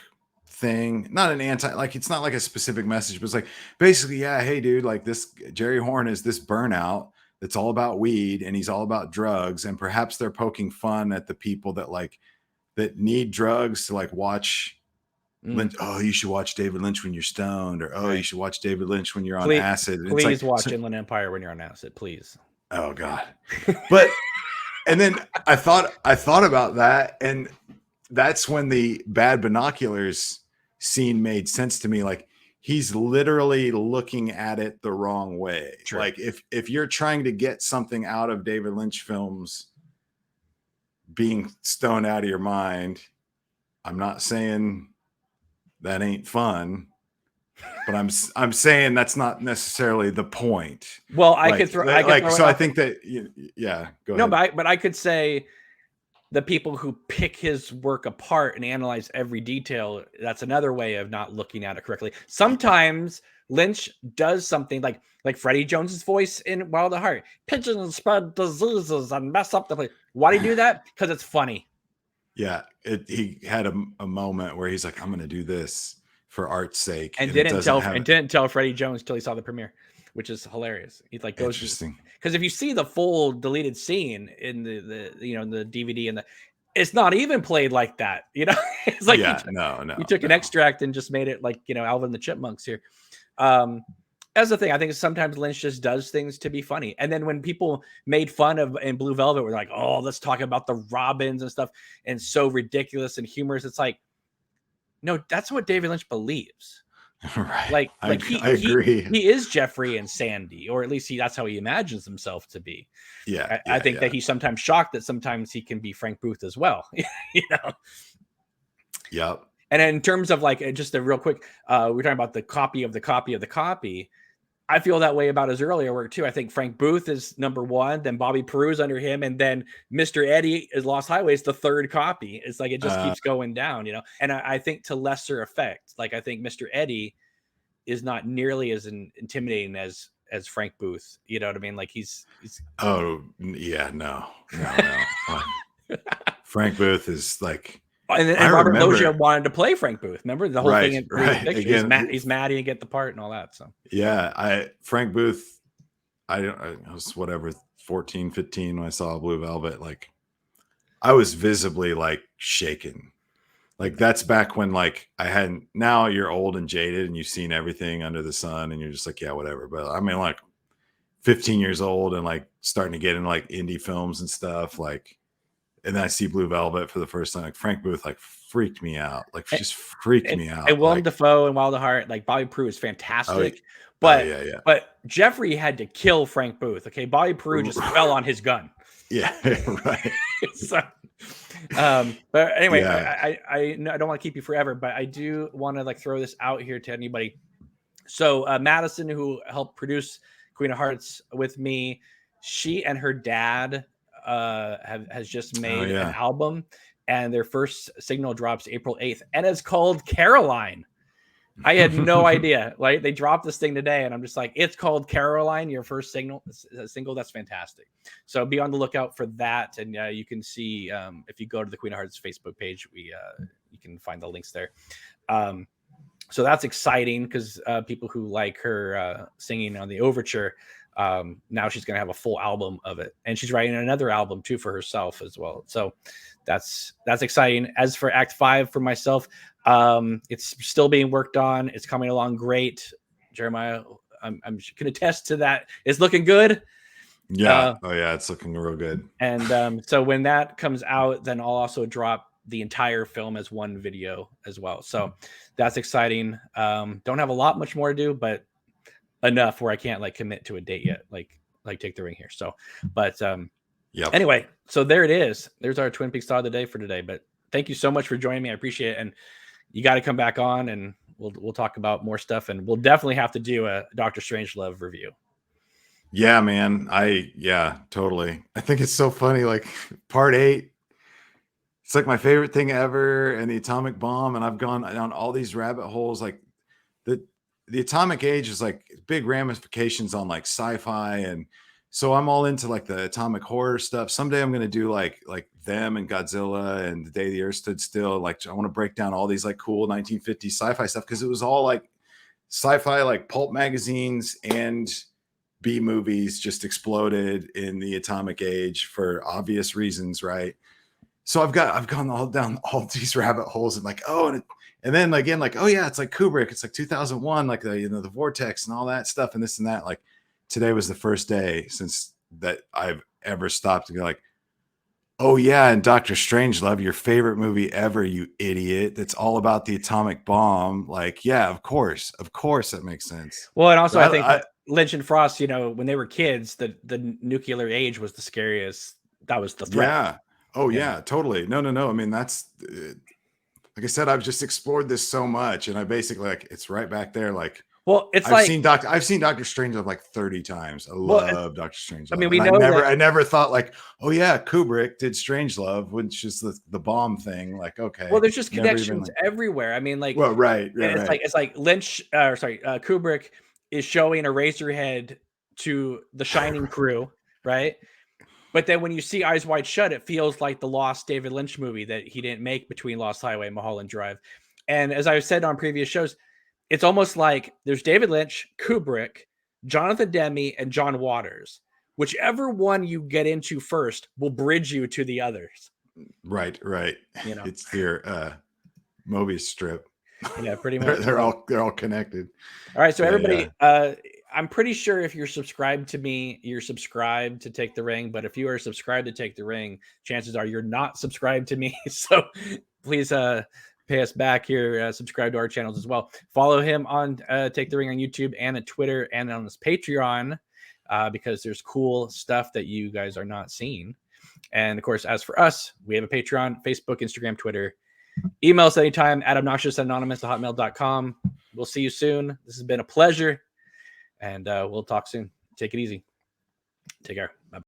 thing. Not an like it's not like a specific message, but it's like basically, yeah, hey dude, like this Jerry Horn is this burnout that's all about weed and he's all about drugs, and perhaps they're poking fun at the people that need drugs to like watch Lynch. Oh, you should watch David Lynch when you're stoned, or you should watch David Lynch when you're on acid. And please watch Inland Empire when you're on acid, please. Oh God. But and then I thought about that, and that's when the Bad Binoculars scene made sense to me. Like he's literally looking at it the wrong way. True. Like if you're trying to get something out of David Lynch films being stoned out of your mind, I'm not saying that ain't fun, but I'm saying that's not necessarily the point. Well, I think that go ahead. But I could say the people who pick his work apart and analyze every detail, that's another way of not looking at it correctly. Sometimes Lynch does something like Freddie Jones's voice in Wild at Heart. Pigeons spread diseases and mess up the place. Why do you do that? Because it's funny. Yeah, he had a moment where he's like, I'm going to do this for art's sake. And didn't tell Freddie Jones till he saw the premiere, which is hilarious. He's like, goes interesting. Because if you see the full deleted scene in the the DVD and it's not even played like that. It's like you took an extract and just made it like Alvin and the Chipmunks here. That's the thing. I think sometimes Lynch just does things to be funny. And then when people made fun of in Blue Velvet, we're like, oh, let's talk about the Robins and stuff, and so ridiculous and humorous. It's like, no, that's what David Lynch believes. Right. I agree. He is Jeffrey and Sandy, or at least that's how he imagines himself to be. Yeah. I think that he's sometimes shocked that sometimes he can be Frank Booth as well. Yep. And in terms of like, just a real quick, we're talking about the copy of the copy of the copy. I feel that way about his earlier work too. I think Frank Booth is number one, then Bobby Peru's under him, and then Mr. Eddie is Lost Highways, the third copy. It's like it just keeps going down, And I think to lesser effect, like I think Mr. Eddie is not nearly as intimidating as Frank Booth. You know what I mean? Like he's Oh yeah, no. Frank Booth is like. And Robert Loggia wanted to play Frank Booth. Remember the whole thing in the Again, he's mad he didn't get the part and all that. So Frank Booth, I was whatever 14, 15 when I saw Blue Velvet. Like I was visibly like shaken. Like that's back when like I hadn't. Now you're old and jaded and you've seen everything under the sun and you're just like, yeah, whatever. But I mean, like 15 years old and like starting to get in like indie films and stuff like. And then I see Blue Velvet for the first time. Like Frank Booth, like freaked me out. Like just freaked me out. And Willem Dafoe and Wild at Heart, like Bobby Peru is fantastic. But Jeffrey had to kill Frank Booth. Okay, Bobby Peru just fell on his gun. Yeah, right. So, but anyway, I don't want to keep you forever, but I do want to like throw this out here to anybody. So Madison, who helped produce Queen of Hearts with me, she and her dad has just made an album, and their first single drops April 8th, and it's called Caroline. I had no idea. Like they dropped this thing today, and I'm just like, it's called Caroline, your first single. That's fantastic. So be on the lookout for that, and you can see if you go to the Queen of Hearts Facebook page, you can find the links there. So that's exciting because people who like her singing on the overture. Now she's going to have a full album of it, and she's writing another album too for herself as well. So that's exciting. As for Act 5 for myself, it's still being worked on. It's coming along great. Jeremiah, I'm can attest to that. It's looking good. Yeah. It's looking real good. And so when that comes out, then I'll also drop the entire film as one video as well. So that's exciting. Don't have much more to do, but enough where I can't like commit to a date yet, like Take the Ring here. So, but anyway, so there it is. There's our Twin Peaks thought of the day for today. But thank you so much for joining me. I appreciate it, and you got to come back on, and we'll talk about more stuff, and we'll definitely have to do a Doctor Strangelove review. Yeah, man. Totally. I think it's so funny. Like part 8, it's like my favorite thing ever, and the atomic bomb, and I've gone down all these rabbit holes. Like the atomic age is like big ramifications on like sci-fi, and so I'm all into like the atomic horror stuff. Someday I'm going to do like them and Godzilla and The Day the Earth Stood Still. Like I want to break down all these like cool 1950s sci-fi stuff, because it was all like sci-fi, like pulp magazines and B movies just exploded in the atomic age for obvious reasons, right? So I've gone all down all these rabbit holes, and like, and then again, like, oh yeah, it's like Kubrick. It's like 2001, like the vortex and all that stuff and this and that. Like today was the first day since that I've ever stopped to go like, Oh yeah, and Doctor Strangelove, your favorite movie ever, you idiot. That's all about the atomic bomb. Like, yeah, of course, that makes sense. Well, and also I But think Lynch and Frost, you know, when they were kids, the nuclear age was the scariest. That was the threat. yeah, oh You know? yeah, totally. No, no, no. I mean, that's like I said, I've just explored this so much, and I basically like it's right back there. Like Well, it's like, I've seen Doctor Strangelove like 30 times. I well, love Doctor I mean, Strangelove. we And know that. I never thought like, oh yeah, Kubrick did Strangelove, which is the bomb thing. Like, Well, okay. there's just Never even connections like everywhere. I mean, like, well, right, and right, right. it's like Lynch, sorry, Kubrick is showing Eraserhead to the Shining crew, right? But then when you see Eyes Wide Shut, it feels like the lost David Lynch movie that he didn't make between Lost Highway and Mulholland Drive. And as I've said on previous shows, it's almost like there's David Lynch, Kubrick, Jonathan Demme, and John Waters. Whichever one you get into first will bridge you to the others. Right, right. You know, It's their Mobius strip. yeah, pretty much. They're all connected. All right, so Yeah, everybody, yeah. I'm pretty sure if you're subscribed to me, you're subscribed to Take the Ring. But if you are subscribed to Take the Ring, chances are you're not subscribed to me. So please pay us back here. Subscribe to our channels as well. Follow him on Take the Ring on YouTube and at Twitter and on his Patreon because there's cool stuff that you guys are not seeing. And of course, as for us, we have a Patreon, Facebook, Instagram, Twitter. Email us anytime at obnoxiousanonymous@hotmail.com. We'll see you soon. This has been a pleasure, and we'll talk soon. Take it easy. Take care. Bye.